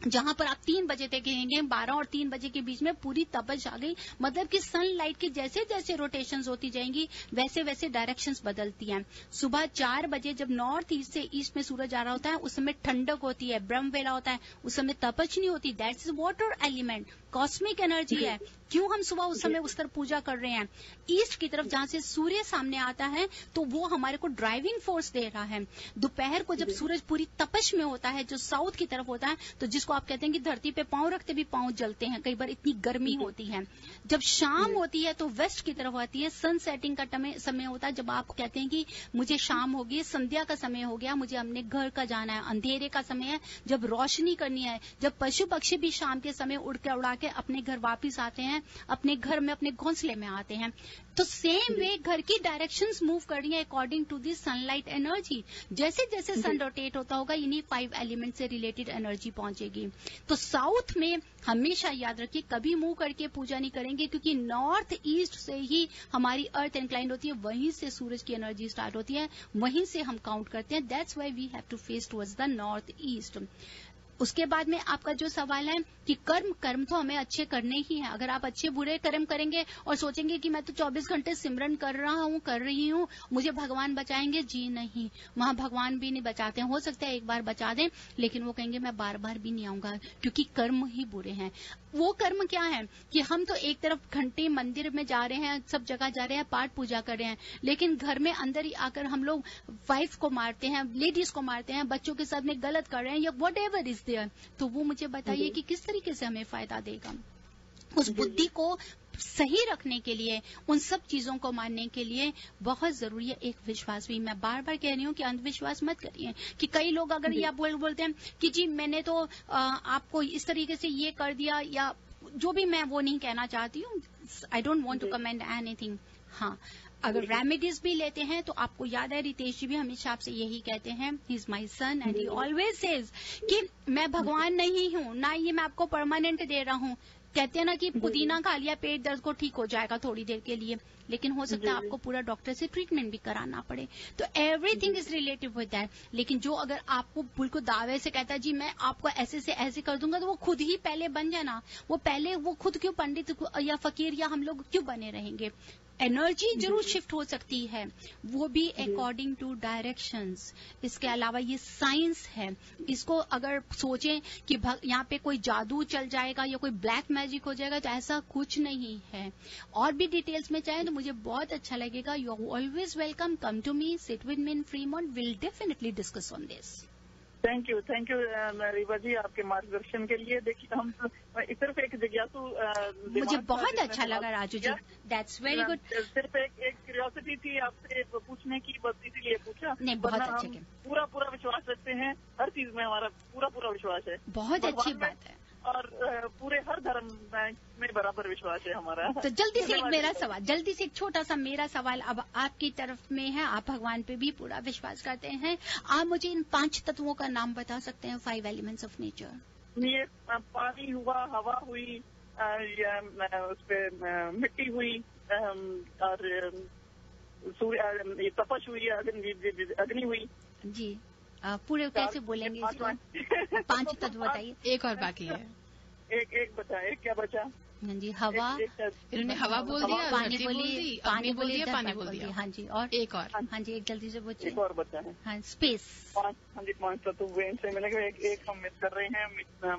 [SPEAKER 5] जहां पर आप 3 बजे तक कहेंगे 12 और 3 बजे के बीच में पूरी तपश आ गई, मतलब कि सनलाइट की जैसे जैसे रोटेशंस होती जाएंगी वैसे वैसे डायरेक्शंस बदलती हैं। सुबह 4 बजे जब नॉर्थ ईस्ट से ईस्ट में सूरज आ रहा होता है उस समय ठंडक होती है, ब्रह्म वेला होता है, उस समय तपश नहीं होती। That's is water element, cosmic energy है। क्यों हम सुबह उस समय उस तरफ पूजा कर रहे हैं? ईस्ट की तरफ जहां से सूर्य सामने आता है तो वो हमारे को ड्राइविंग फोर्स दे रहा है। दोपहर को जब सूरज पूरी तपश में होता है, जो साउथ की तरफ होता है, तो जिसको आप कहते हैं कि धरती पे पांव रखते भी पांव जलते हैं, कई बार इतनी गर्मी होती है। जब शाम होती है तो वेस्ट की तरफ आती है, सन सेटिंग का समय होता है, जब आप कहते हैं कि मुझे शाम हो गई, संध्या का समय हो गया, मुझे अपने घर का जाना है, अंधेरे का समय है, जब रोशनी करनी है, जब पशु पक्षी भी शाम के समय उड़ा के अपने घर वापिस आते हैं, अपने घर में अपने घोंसले में आते हैं। तो सेम वे घर की डायरेक्शंस मूव कर रही है according to the sunlight energy. जैसे जैसे सन रोटेट होता होगा इन्हीं 5 एलिमेंट से रिलेटेड एनर्जी पहुंचेगी। तो साउथ में हमेशा याद रखिए कभी मुंह करके पूजा नहीं करेंगे, क्योंकि नॉर्थ ईस्ट से ही हमारी अर्थ इंक्लाइंड होती है, वहीं से सूरज की एनर्जी स्टार्ट होती है, वहीं से हम काउंट करते हैं। That's why we have to face towards the north east. उसके बाद में आपका जो सवाल है कि कर्म तो हमें अच्छे करने ही हैं। अगर आप अच्छे बुरे कर्म करेंगे और सोचेंगे कि मैं तो 24 घंटे सिमरन कर रही हूँ, मुझे भगवान बचाएंगे, जी नहीं, वहां भगवान भी नहीं बचाते हैं। हो सकता है एक बार बचा दें, लेकिन वो कहेंगे मैं बार बार भी नहीं आऊंगा, क्योंकि कर्म ही बुरे हैं। वो कर्म क्या है कि हम तो एक तरफ घंटे मंदिर में जा रहे हैं, सब जगह जा रहे हैं, पाठ पूजा कर रहे हैं, लेकिन घर में अंदर ही आकर हम लोग वाइफ को मारते हैं, लेडीज को मारते हैं, बच्चों के साथ में गलत कर रहे हैं या वट एवर इज देयर। तो वो मुझे बताइए कि किस तरीके से हमें फायदा देगा। उस बुद्धि को सही रखने के लिए, उन सब चीजों को मानने के लिए बहुत जरूरी है एक विश्वास भी। मैं बार बार कह रही हूँ कि अंधविश्वास मत करिए। कि कई लोग अगर ये बोलते हैं कि जी मैंने तो आपको इस तरीके से ये कर दिया, या जो भी, मैं वो नहीं कहना चाहती हूँ, I don't want to comment anything. हाँ, अगर रेमेडीज भी लेते हैं तो आपको याद है रितेश जी भी हमेशा आपसे यही कहते हैं, he is my son and he always says कि मैं भगवान नहीं हूँ, ना ये मैं आपको परमानेंट दे रहा हूँ। कहते हैं ना कि पुदीना खा लिया पेट दर्द को ठीक हो जाएगा थोड़ी देर के लिए, लेकिन हो सकता है आपको पूरा डॉक्टर से ट्रीटमेंट भी कराना पड़े। तो everything is relative with that. लेकिन जो अगर आपको बिल्कुल दावे से कहता है जी मैं आपको ऐसे से ऐसे कर दूंगा, तो वो खुद ही पहले बन जाए ना। वो खुद क्यों पंडित या फकीर या हम लोग क्यों बने रहेंगे? एनर्जी जरूर शिफ्ट हो सकती है, वो भी अकॉर्डिंग टू डायरेक्शंस। इसके अलावा ये साइंस है, इसको अगर सोचें कि यहाँ पे कोई जादू चल जाएगा या कोई ब्लैक मैजिक हो जाएगा, तो ऐसा कुछ नहीं है। और भी डिटेल्स में चाहें तो मुझे बहुत अच्छा लगेगा। You are always welcome, come to me, sit with me in Fremont, will definitely discuss on this.
[SPEAKER 4] Thank you Reva ji, आपके मार्गदर्शन के लिए। देखिए, हम सिर्फ एक जिज्ञासु,
[SPEAKER 5] मुझे बहुत अच्छा लगा Raju ji, that's very good.
[SPEAKER 4] सिर्फ एक क्यूरियोसिटी थी आपसे पूछने की, बस इसीलिए पूछा।
[SPEAKER 5] नहीं, बहुत अच्छे के
[SPEAKER 4] पूरा विश्वास रखते हैं, हर चीज में हमारा पूरा विश्वास है।
[SPEAKER 5] बहुत अच्छी बात है।
[SPEAKER 4] और पूरे हर धर्म में बराबर विश्वास है हमारा।
[SPEAKER 5] तो जल्दी से एक छोटा सा मेरा सवाल अब आपकी तरफ में है। आप भगवान पे भी पूरा विश्वास करते हैं, आप मुझे इन 5 तत्वों का नाम बता सकते हैं? 5 एलिमेंट्स ऑफ नेचर।
[SPEAKER 4] ये पानी हुआ, हवा हुई, उस पे मिट्टी हुई, और सूर्य, तपश हुई, अग्नि हुई।
[SPEAKER 5] जी, पूरे कैसे बोलेंगे इसको? 5 तत्व बताइए।
[SPEAKER 3] एक और बाकी है।
[SPEAKER 4] एक बचा, एक क्या बचा?
[SPEAKER 5] हाँ जी, हवा,
[SPEAKER 3] इन्होंने हवा बोल दिया,
[SPEAKER 5] पानी बोली,
[SPEAKER 3] पानी बोल दिया, पानी बोल दिया।
[SPEAKER 5] हाँ जी, और
[SPEAKER 3] एक और।
[SPEAKER 5] हाँ जी, एक जल्दी से पूछिए।
[SPEAKER 4] एक और बचा है।
[SPEAKER 5] हाँ, स्पेस।
[SPEAKER 4] 5 तत्व हुए, इनसे मिलेगा एक हम मिस कर रहे हैं।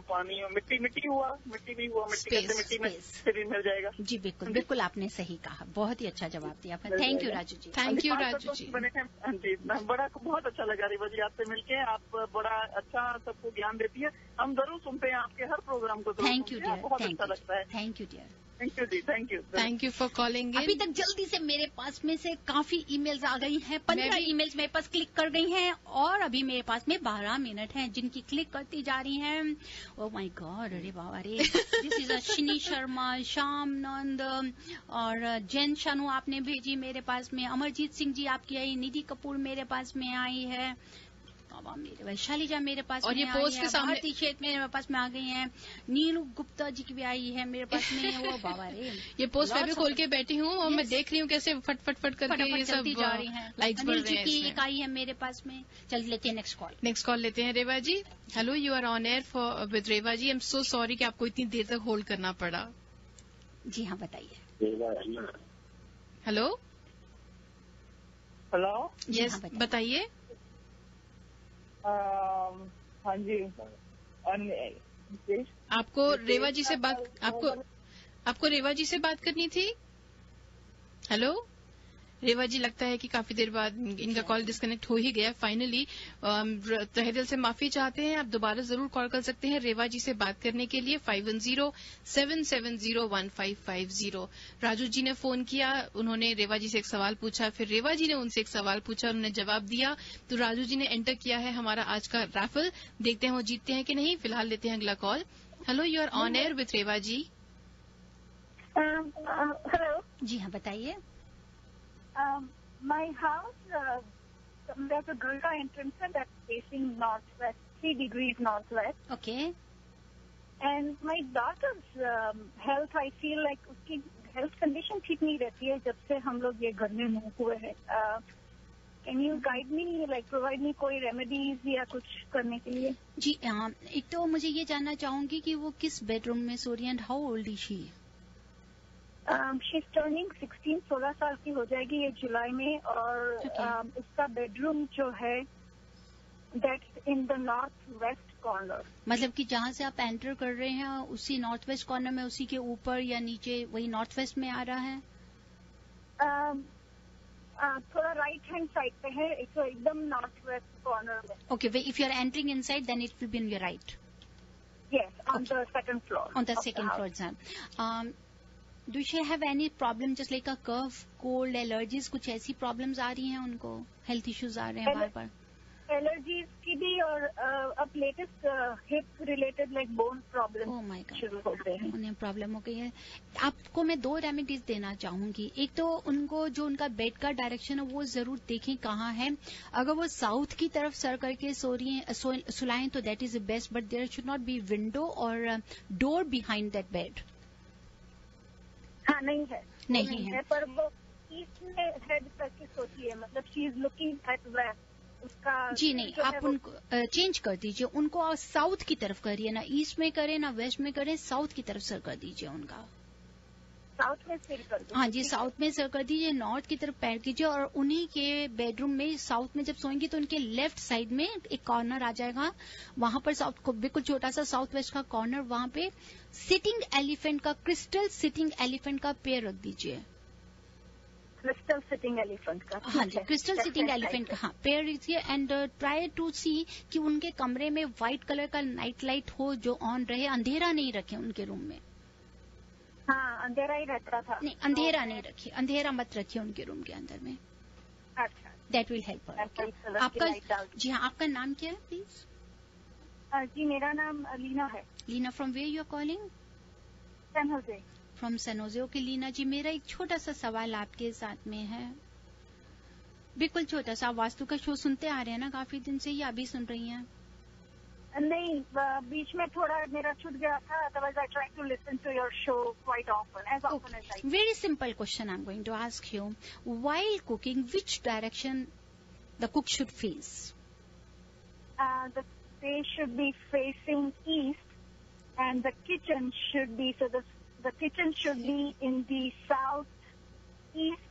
[SPEAKER 4] पानी, मिट्टी हुआ, मिट्टी भी हुआ, मिट्टी में से भी मिल जाएगा।
[SPEAKER 5] जी बिल्कुल आपने सही कहा, बहुत ही अच्छा जवाब दिया आपने। Thank you Raju ji.
[SPEAKER 3] Thank you Raju ji.
[SPEAKER 4] हाँ जी, बहुत अच्छा लगा रीवा जी आपसे मिलके। आप बड़ा अच्छा सबको ज्ञान देती है, हम जरूर सुनते हैं आपके हर प्रोग्राम को।
[SPEAKER 5] थैंक यू डियर,
[SPEAKER 4] बहुत अच्छा लगता है।
[SPEAKER 5] Thank you dear.
[SPEAKER 4] Thank
[SPEAKER 3] you for calling.
[SPEAKER 5] अभी तक जल्दी से मेरे पास में से काफी ईमेल्स आ गई हैं, 15 ईमेल्स मेरे पास क्लिक कर गई हैं, और अभी मेरे पास में 12 मिनट हैं जिनकी क्लिक करती जा रही हैं। ओह माय गॉड, अरे बाबा रे। दिस इज अश्विनी शर्मा, श्याम नंद और जैन शानू आपने भेजी मेरे पास में। अमरजीत सिंह जी आपकी आई, निधि कपूर मेरे पास में आई है, बाबा मेरे वैशालीजा मेरे पास
[SPEAKER 3] और
[SPEAKER 5] में
[SPEAKER 3] ये पोस्ट के सामने
[SPEAKER 5] भारती क्षेत्र मेरे पास में आ गई हैं। नीलू गुप्ता जी की भी आई है मेरे पास में। वो बाबा रे, ये
[SPEAKER 3] पोस्ट मैं भी खोल के बैठी हूँ और मैं देख रही हूँ कैसे फट करके ये सब
[SPEAKER 5] जा रही हैं।
[SPEAKER 3] लाइक्स बढ़ रहे हैं।
[SPEAKER 5] की एक आई है मेरे पास में। चल लेते हैं नेक्स्ट कॉल लेते हैं।
[SPEAKER 3] Reva ji, hello, you are on air for with Reva ji. I am so sorry कि आपको इतनी देर तक होल्ड करना पड़ा।
[SPEAKER 5] जी हाँ, बताइए।
[SPEAKER 3] हेलो, यस, बताइए।
[SPEAKER 4] हाँ जी,
[SPEAKER 3] आपको रेवा जी से बात करनी थी। हेलो रेवा जी, लगता है कि काफी देर बाद इनका कॉल डिस्कनेक्ट हो ही गया फाइनली। तहे दिल से माफी चाहते हैं। आप दोबारा जरूर कॉल कर सकते हैं रेवा जी से बात करने के लिए 5107701550। राजू जी ने फोन किया, उन्होंने रेवा जी से एक सवाल पूछा, फिर रेवा जी ने उनसे एक सवाल पूछा, उन्होंने जवाब दिया, तो राजू जी ने एंटर किया है हमारा आज का रैफल। देखते हैं वो जीतते हैं कि नहीं। फिलहाल लेते हैं अगला call. Hello, you are on air with Reva ji.
[SPEAKER 6] Hello
[SPEAKER 5] जी हाँ, बताइए।
[SPEAKER 6] My house, there's a Gurga entrance that's facing northwest, 3 degrees northwest.
[SPEAKER 5] Okay.
[SPEAKER 6] And my daughter's health, I feel like उसकी health condition ठीक नहीं रहती है जब से हम लोग ये घर में मूव हुए हैं। Can you guide me, like provide me कोई remedies या कुछ करने के लिए?
[SPEAKER 5] जी, एक तो मुझे ये जानना चाहूंगी कि वो किस बेडरूम में सो रही है, and how old is she?
[SPEAKER 6] She's turning 16 साल की हो जाएगी ये जुलाई में, और उसका बेडरूम जो है that's in the northwest corner.
[SPEAKER 5] मतलब कि जहाँ से आप एंटर कर रहे हैं उसी नॉर्थ वेस्ट कॉर्नर में, उसी के ऊपर या नीचे, वही नॉर्थ वेस्ट में आ रहा है?
[SPEAKER 6] थोड़ा राइट हैंड साइड पे है, एकदम नॉर्थ वेस्ट कॉर्नर में।
[SPEAKER 5] Okay, if you are entering inside then it will be on your right.
[SPEAKER 6] Yes, on the second floor.
[SPEAKER 5] On the second floor. Do she have any problem just like a cough, cold, allergies? कुछ ऐसी problems आ रही हैं उनको, health issues आ रहे हैं बार-बार?
[SPEAKER 6] Allergies की भी, और अब latest hip related like bone problem शुरू हो गए हैं।
[SPEAKER 5] उन्हें प्रॉब्लम हो गई है। आपको मैं 2 रेमेडीज देना चाहूंगी। एक तो उनको जो उनका बेड का डायरेक्शन है वो जरूर देखें कहाँ है। अगर वो साउथ की तरफ सर करके सो रही हैं, सुलाएं तो that is the best, but there should not be window और डोर बिहाइंड दैट बेड।
[SPEAKER 6] हाँ, नहीं है, पर वो ईस्ट में हेड करके सोती है, मतलब she is looking at waste. उसका
[SPEAKER 5] जी नहीं, आप उनको चेंज कर दीजिए, उनको साउथ की तरफ करिए, ना ईस्ट में करें ना वेस्ट में करें, साउथ की तरफ सर कर दीजिए उनका।
[SPEAKER 6] साउथ में स्टिल कर दूं?
[SPEAKER 5] हाँ जी, साउथ में सर कर दीजिए, नॉर्थ की तरफ पैर कीजिए और उन्हीं के बेडरूम में साउथ में जब सोएंगी तो उनके लेफ्ट साइड में एक कॉर्नर आ जाएगा, वहां पर साउथ को बिल्कुल छोटा सा साउथ वेस्ट का कॉर्नर, वहां पे सिटिंग एलिफेंट का, क्रिस्टल सिटिंग एलिफेंट का पेड़ रख दीजिए।
[SPEAKER 6] क्रिस्टल सिटिंग एलिफेंट का?
[SPEAKER 5] हाँ जी, क्रिस्टल सिटिंग एलिफेंट का, हाँ, पेड़ रखिए। एंड ट्राई टू सी कि उनके कमरे में व्हाइट कलर का नाइट लाइट हो जो ऑन रहे, अंधेरा नहीं रखे उनके रूम में।
[SPEAKER 6] हाँ, अंधेरा ही रहता था।
[SPEAKER 5] नहीं, अंधेरा नहीं रखिए, अंधेरा मत रखिए उनके रूम के अंदर में।
[SPEAKER 6] अच्छा,
[SPEAKER 5] दैट विल हेल्प। आपका जी हाँ, आपका नाम क्या है प्लीज?
[SPEAKER 6] जी, मेरा नाम लीना है।
[SPEAKER 5] Leena, from where you are calling?
[SPEAKER 6] San Jose.
[SPEAKER 5] From San Jose. Okay Leena ji, मेरा एक छोटा सा सवाल आपके साथ में है, बिल्कुल छोटा सा। वास्तु का शो सुनते आ रहे हैं ना काफी दिन से, या अभी सुन रही हैं?
[SPEAKER 6] नहीं, बीच में थोड़ा मेरा छूट गया था, otherwise I try to listen to your show quite often, as often as I.
[SPEAKER 5] Very simple question I am going to ask you, while cooking which direction the cook should face?
[SPEAKER 6] The face should be facing east, and the kitchen should be, so the kitchen should be in the southeast,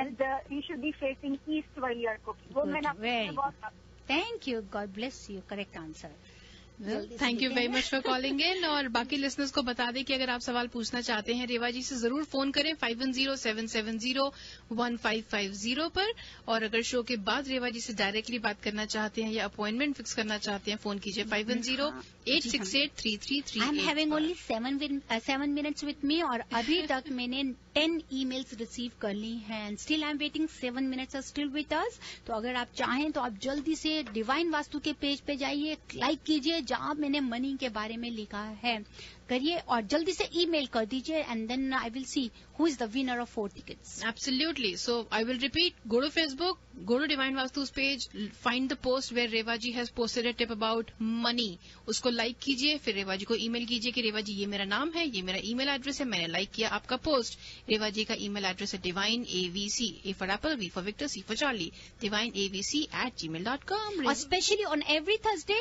[SPEAKER 6] and you should be facing east while you are cooking. वो मैंने आपको
[SPEAKER 5] Thank you. God bless you. Correct answer.
[SPEAKER 3] Thank you very much for calling in. और बाकी listeners को बता दें कि अगर आप सवाल पूछना चाहते हैं रेवा जी से, जरूर फोन करें 5107701550 पर। और अगर शो के बाद रेवा जी से डायरेक्टली बात करना चाहते हैं या अपॉइंटमेंट फिक्स करना चाहते हैं, फोन कीजिए 5008683338।
[SPEAKER 5] I am having only 7 minutes with me, और अभी तक मैंने 10 emails रिसीव कर ली हैं, and still I am waiting. 7 minutes are still with us. तो अगर आप चाहें तो आप जल्दी से डिवाइन वास्तु के पेज पे जाइए, लाइक कीजिए, जहां मैंने मनी के बारे में लिखा है करिए, और जल्दी से ईमेल कर दीजिए, and then I will see who is the winner of 4 tickets.
[SPEAKER 3] Absolutely. So I will repeat, go to Facebook, go to Divine Vastu's page, find the post where Reva ji has posted a tip about money. उसको like कीजिए, फिर रेवा जी को email कीजिए कि रेवा जी ये मेरा नाम है, ये मेरा ईमेल एड्रेस है, मैंने लाइक किया आपका पोस्ट। रेवा जी का ईमेल एड्रेस है divineavc, A for Apple, V for Victor, C for Charlie, divineavc@gmail.com.
[SPEAKER 5] और specially on every Thursday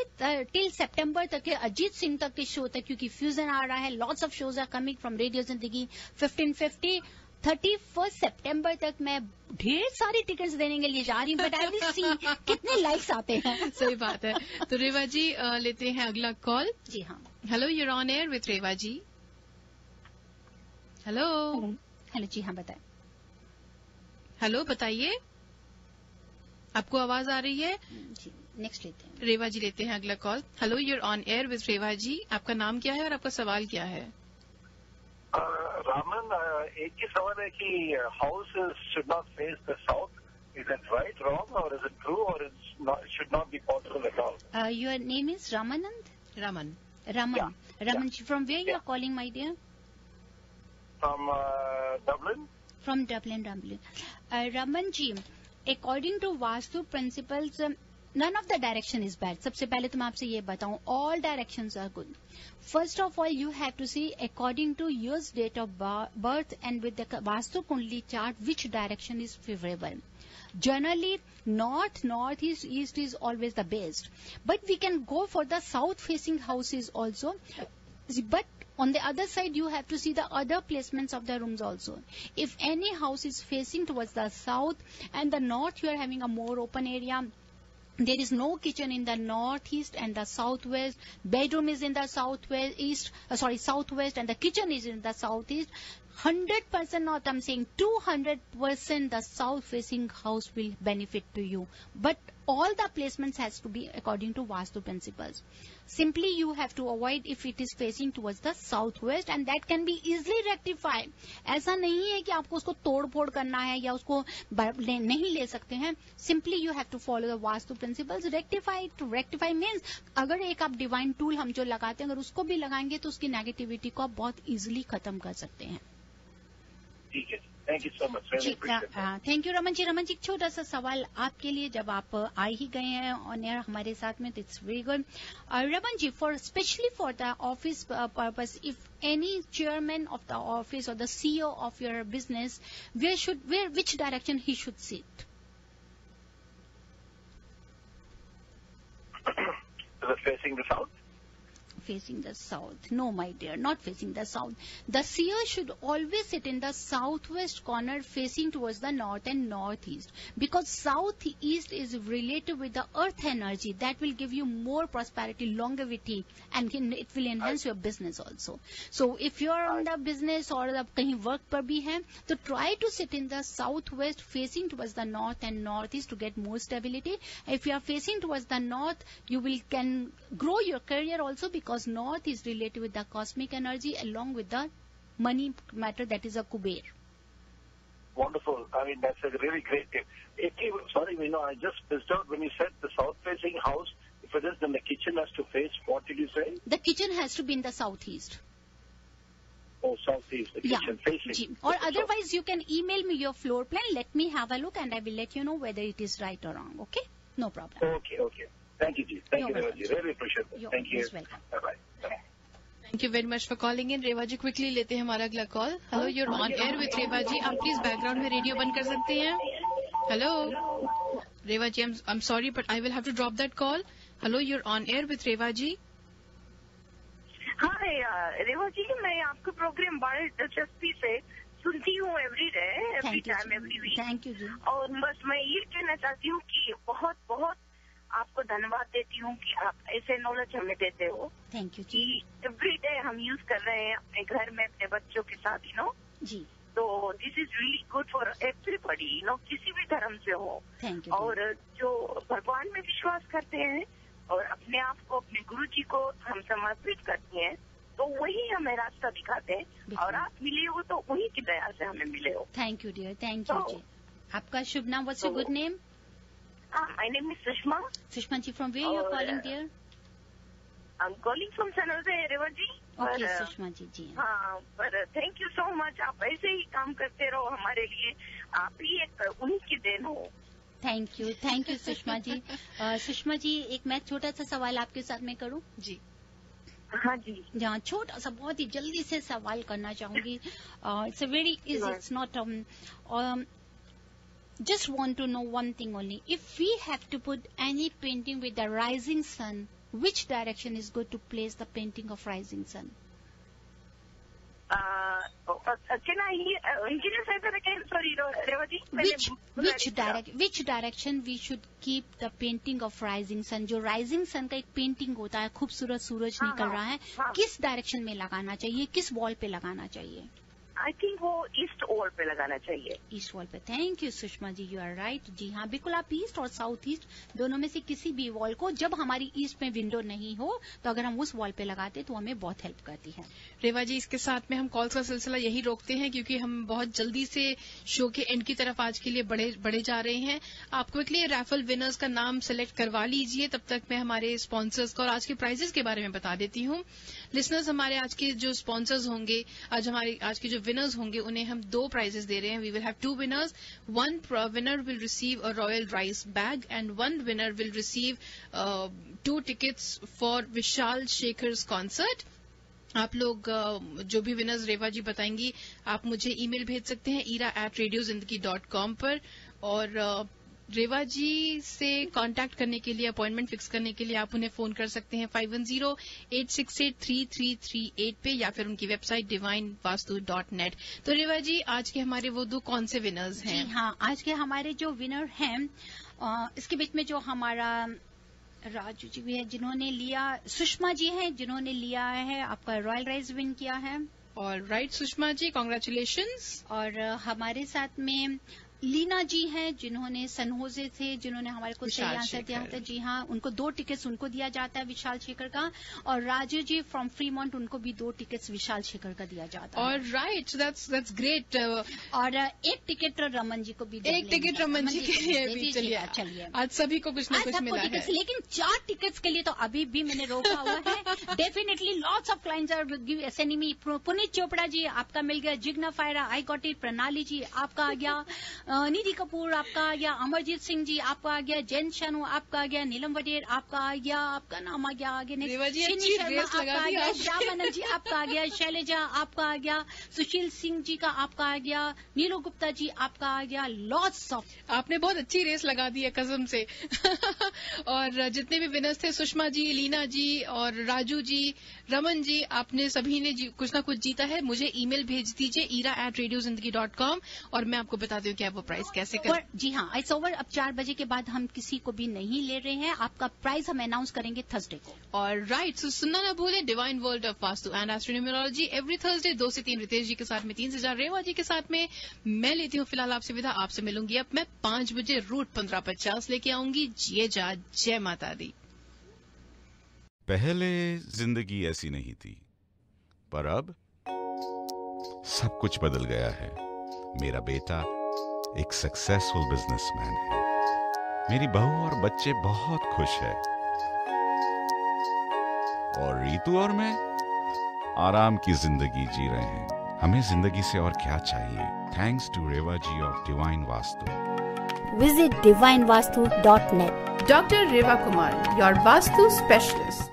[SPEAKER 5] till सितंबर तक के अजीत सिंह तक के शो तक, क्योंकि फ्यूजन आ रहा है, lots of shows are coming from radio Zindagi 1550। 31 सितंबर तक मैं ढेर सारी टिकट्स देने के लिए जा रही हूँ, बट आई विल सी कितने लाइक्स आते हैं।
[SPEAKER 3] सही बात है। तो रेवा जी लेते हैं अगला कॉल।
[SPEAKER 5] जी हाँ,
[SPEAKER 3] hello, you're on air with Reva ji. Hello
[SPEAKER 5] hello जी हाँ, बताएं।
[SPEAKER 3] हेलो, बताइए, आपको आवाज आ रही है?
[SPEAKER 5] जी, नेक्स्ट लेते हैं।
[SPEAKER 3] रेवा जी लेते हैं अगला call. Hello, you're on air with Reva ji. आपका नाम क्या है और आपका सवाल क्या है?
[SPEAKER 7] रामन, एक ही सवाल है कि house should not face the south, is it right, wrong, और इज इट ट्रू, और it should not be possible at all?
[SPEAKER 5] Your name is Ramanand?
[SPEAKER 3] Raman.
[SPEAKER 5] Raman ji, from where you are calling, my dear?
[SPEAKER 7] From Dublin.
[SPEAKER 5] From Dublin. Raman ji, according to Vastu principles, none of the direction is bad. सबसे पहले तो मैं आपसे ये बताऊं, all directions are good. First of all, you have to see according to your date of birth and with the Vastu Kundli chart, which direction is favorable. Generally, northeast, east is always the best. But we can go for the south-facing houses also. But on the other side, you have to see the other placements of the rooms also. If any house is facing towards the south and the north, you are having a more open area. There is no kitchen in the northeast and the southwest. Bedroom is in the southwest, and the kitchen is in the southeast. 100% not, I'm saying 200% the south-facing house will benefit to you. But all the placements has to be according to Vastu principles. Simply you have to avoid if it is facing towards the southwest, and that can be easily rectified. ऐसा नहीं है कि आपको उसको तोड़-फोड़ करना है या उसको नहीं ले सकते हैं. Simply you have to follow the Vastu principles. Rectify means अगर एक आप डिवाइन टूल हम जो लगाते हैं, अगर उसको भी लगाएंगे तो उसकी नेगेटिविटी को आप बहुत इजीली खत्म कर सकते हैं.
[SPEAKER 7] ठीक है, thank you so much.
[SPEAKER 5] Thank you Raman ji. Raman ji, एक छोटा सा सवाल आपके लिए, जब आप आ ही गए हैं ऑन एयर हमारे साथ में, तो it's very good. Raman ji, for specially for the office purpose, if any chairman of the office और the CEO of your business, which direction he should sit?
[SPEAKER 7] Is it facing the south?
[SPEAKER 5] facing the south. No, my dear, not facing the south. The seer should always sit in the southwest corner facing towards the north and northeast, because southeast is related with the earth energy that will give you more prosperity, longevity, and it will enhance your business also. So if you are on the business or कहीं work पर भी है, तो try to sit in the southwest facing towards the north and northeast to get more stability. If you are facing towards the north, you can grow your career also, because north is related with the cosmic energy along with the money matter, that is a Kuber.
[SPEAKER 7] Wonderful. I mean, that's a really great tip. Sorry, I just missed out when you said the south-facing house. If it is, then the kitchen has to face, what did you say?
[SPEAKER 5] The kitchen has to be in the southeast.
[SPEAKER 7] Oh, southeast, the kitchen facing.
[SPEAKER 5] Or otherwise, you can email me your floor plan. Let me have a look and I will let you know whether it is right or wrong. Okay? No problem.
[SPEAKER 7] Okay. Thank you, Ji. Thank you, Reva Ji. Really appreciate it. Thank you. Bye-bye.
[SPEAKER 3] Thank you very much for calling in. Reva ji quickly लेते हैं हमारा अगला call. Hello, you're on air with Reva ji. आप please background में radio बंद कर सकते हैं. Hello Reva ji, I'm sorry but I will have to drop that call. Hello, you're on air with Reva ji.
[SPEAKER 8] Hi Reva ji, मैं आपका प्रोग्राम बड़ी दिलचस्पी से सुनती हूँ every day, every time, every week.
[SPEAKER 5] Thank you जी.
[SPEAKER 8] और बस मैं ये कहना चाहती हूँ कि बहुत बहुत आपको धन्यवाद देती हूँ कि आप ऐसे नॉलेज हमें देते हो.
[SPEAKER 5] थैंक यू जी.
[SPEAKER 8] एवरी डे हम यूज कर रहे हैं अपने घर में अपने बच्चों के साथ,
[SPEAKER 5] जी.
[SPEAKER 8] तो this is really good for everybody, किसी भी धर्म से हो.
[SPEAKER 5] Thank you.
[SPEAKER 8] और जो भगवान में विश्वास करते हैं और अपने आप को, अपने गुरु जी को हम समर्पित करते हैं, तो वही हमें रास्ता दिखाते हैं. और आप मिले हो तो उन्हीं की दया से हमें मिले हो.
[SPEAKER 5] Thank you dear. Thank you जी. आपका शुभ नाम, what's your good name?
[SPEAKER 8] My name is Sushma.
[SPEAKER 5] Sushma ji, from where you are calling, dear?
[SPEAKER 8] I'm calling from San Jose, Reva ji.
[SPEAKER 5] Okay, Sushma ji, जी.
[SPEAKER 8] हाँ, पर thank you so much. आप ऐसे ही काम करते रहो हमारे लिए. आप ही एक उन्हीं की देन हो.
[SPEAKER 5] थैंक यू सुषमा जी. सुषमा जी, एक मैं छोटा सा सवाल आपके साथ में करूं?
[SPEAKER 3] जी.
[SPEAKER 8] हाँ जी.
[SPEAKER 5] जहाँ छोटा सा बहुत ही जल्दी से सवाल करना चाहूंगी. It's a very easy, it's not just want to know one thing only. If we have to put any painting with the rising sun, which direction is good to place the painting of rising sun?
[SPEAKER 8] Can I say that again? Sorry, Reva ji.
[SPEAKER 5] Which direction we should keep the painting of rising sun? जो rising sun का एक painting होता है, खूबसूरत सूरज निकल रहा है, किस डायरेक्शन में लगाना चाहिए, किस वॉल पे लगाना चाहिए?
[SPEAKER 8] आई थिंक वो ईस्ट वॉल पे लगाना चाहिए.
[SPEAKER 5] ईस्ट वॉल पे. Thank you Sushma ji, you are right. जी हाँ, बिल्कुल. आप ईस्ट और साउथ ईस्ट दोनों में से किसी भी वॉल को, जब हमारी ईस्ट में विंडो नहीं हो तो अगर हम उस वॉल पे लगाते तो हमें बहुत हेल्प करती है.
[SPEAKER 3] रेवा जी, इसके साथ में हम कॉल्स का सिलसिला यही रोकते हैं क्योंकि हम बहुत जल्दी से शो के एंड की तरफ आज के लिए बढ़े जा रहे हैं. आप क्विकली रैफल विनर्स का नाम सेलेक्ट करवा लीजिए. तब तक मैं हमारे स्पॉन्सर्स को और आज के प्राइजेस के बारे में बता देती हूँ. लिसनर्स, हमारे आज के जो स्पॉन्सर्स होंगे, आज के जो विनर्स होंगे, उन्हें हम 2 प्राइजेस दे रहे हैं. We will have 2 winners. 1 winner will receive a royal rice bag and 1 winner will receive 2 tickets for Vishal Shekhar's concert. आप लोग जो भी विनर्स रेवा जी बताएंगी, आप मुझे ईमेल भेज सकते हैं era@radiozindagi.com पर. और रेवा जी से कांटेक्ट करने के लिए, अपॉइंटमेंट फिक्स करने के लिए आप उन्हें फोन कर सकते हैं 5108683338 पे, या फिर उनकी वेबसाइट divinevastu.net. तो रेवा जी, आज के हमारे वो 2 कौन से विनर्स हैं?
[SPEAKER 5] जी हाँ, आज के हमारे जो विनर हैं, इसके बीच में जो हमारा राजू जी भी है जिन्होंने लिया, सुषमा जी हैं जिन्होंने लिया है आपका रॉयल राइस विन किया है.
[SPEAKER 3] और राइट सुषमा जी, कॉन्ग्रेचुलेशंस.
[SPEAKER 5] और हमारे साथ में लीना जी हैं जिन्होंने सनहोजे से, जिन्होंने हमारे को सही आंसर दिया था. जी हाँ, उनको 2 टिकट्स उनको दिया जाता है विशाल शेखर का. और राजू जी फ्रॉम फ्रीमॉन्ट, उनको भी 2 टिकट्स विशाल शेखर का दिया जाता है.
[SPEAKER 3] और राइट, दैट्स ग्रेट.
[SPEAKER 5] और 1 टिकट रमन जी को भी,
[SPEAKER 3] 1 टिकट रमन जी के लिए भी. चलिए, आज सभी को कुछ न कुछ मिला है.
[SPEAKER 5] लेकिन 4 टिकट्स के लिए तो अभी भी मैंने रोका हुआ है. Definitely lots of clients are sending me. Puneet Chopra ji, आपका मिल गया. जिग्ना फायरा, I got it. Pranali ji, आपका आ गया. निधि कपूर आपका आ गया, अमरजीत सिंह जी आपका आ गया, जैन शानू आपका आ गया, नीलम वडेर आपका आ गया, आपका नाम आ गया आगे शिनी शर्मा आपका आ गया, श्याम आनंद जी आपका आ गया, शैलजा आपका आ गया, सुशील सिंह जी का आपका आ गया, नीलो गुप्ता जी आपका आ गया। लॉट्स ऑफ,
[SPEAKER 3] आपने बहुत अच्छी रेस लगा दी है कसम से। और जितने भी विनर्स थे, सुषमा जी, लीना जी और राजू जी, रमन जी, आपने सभी ने कुछ ना कुछ जीता है। मुझे ईमेल भेज दीजिए ira@radiozindagi.com और मैं आपको बता दूं कि आप वो प्राइस कैसे करें।
[SPEAKER 5] जी हाँ, इट्स ओवर। अब 4 बजे के बाद हम किसी को भी नहीं ले रहे हैं। आपका प्राइस हम अनाउंस करेंगे थर्सडे को।
[SPEAKER 3] और राइट, सो सुनना ना भूलें, divine world of Vastu and astronumerology every Thursday 2 से 3 रितेश जी के साथ में, 3 से 4 रेवा जी के साथ में। मैं लेती हूँ फिलहाल आपसे विदा। आपसे मिलूंगी अब मैं 5 बजे रूट 1550 लेके आऊंगी। जिए जा, जय माता दी।
[SPEAKER 9] पहले जिंदगी ऐसी नहीं थी, पर अब सब कुछ बदल गया है। मेरा बेटा एक सक्सेसफुल बिजनेसमैन है, मेरी बहू और बच्चे बहुत खुश है, और रीतू और मैं आराम की जिंदगी जी रहे हैं। हमें जिंदगी से और क्या चाहिए? Thanks to Reva ji of divine Vastu.
[SPEAKER 2] Visit divinevastu.net.
[SPEAKER 3] Dr. Reva Kumar, your Vastu specialist.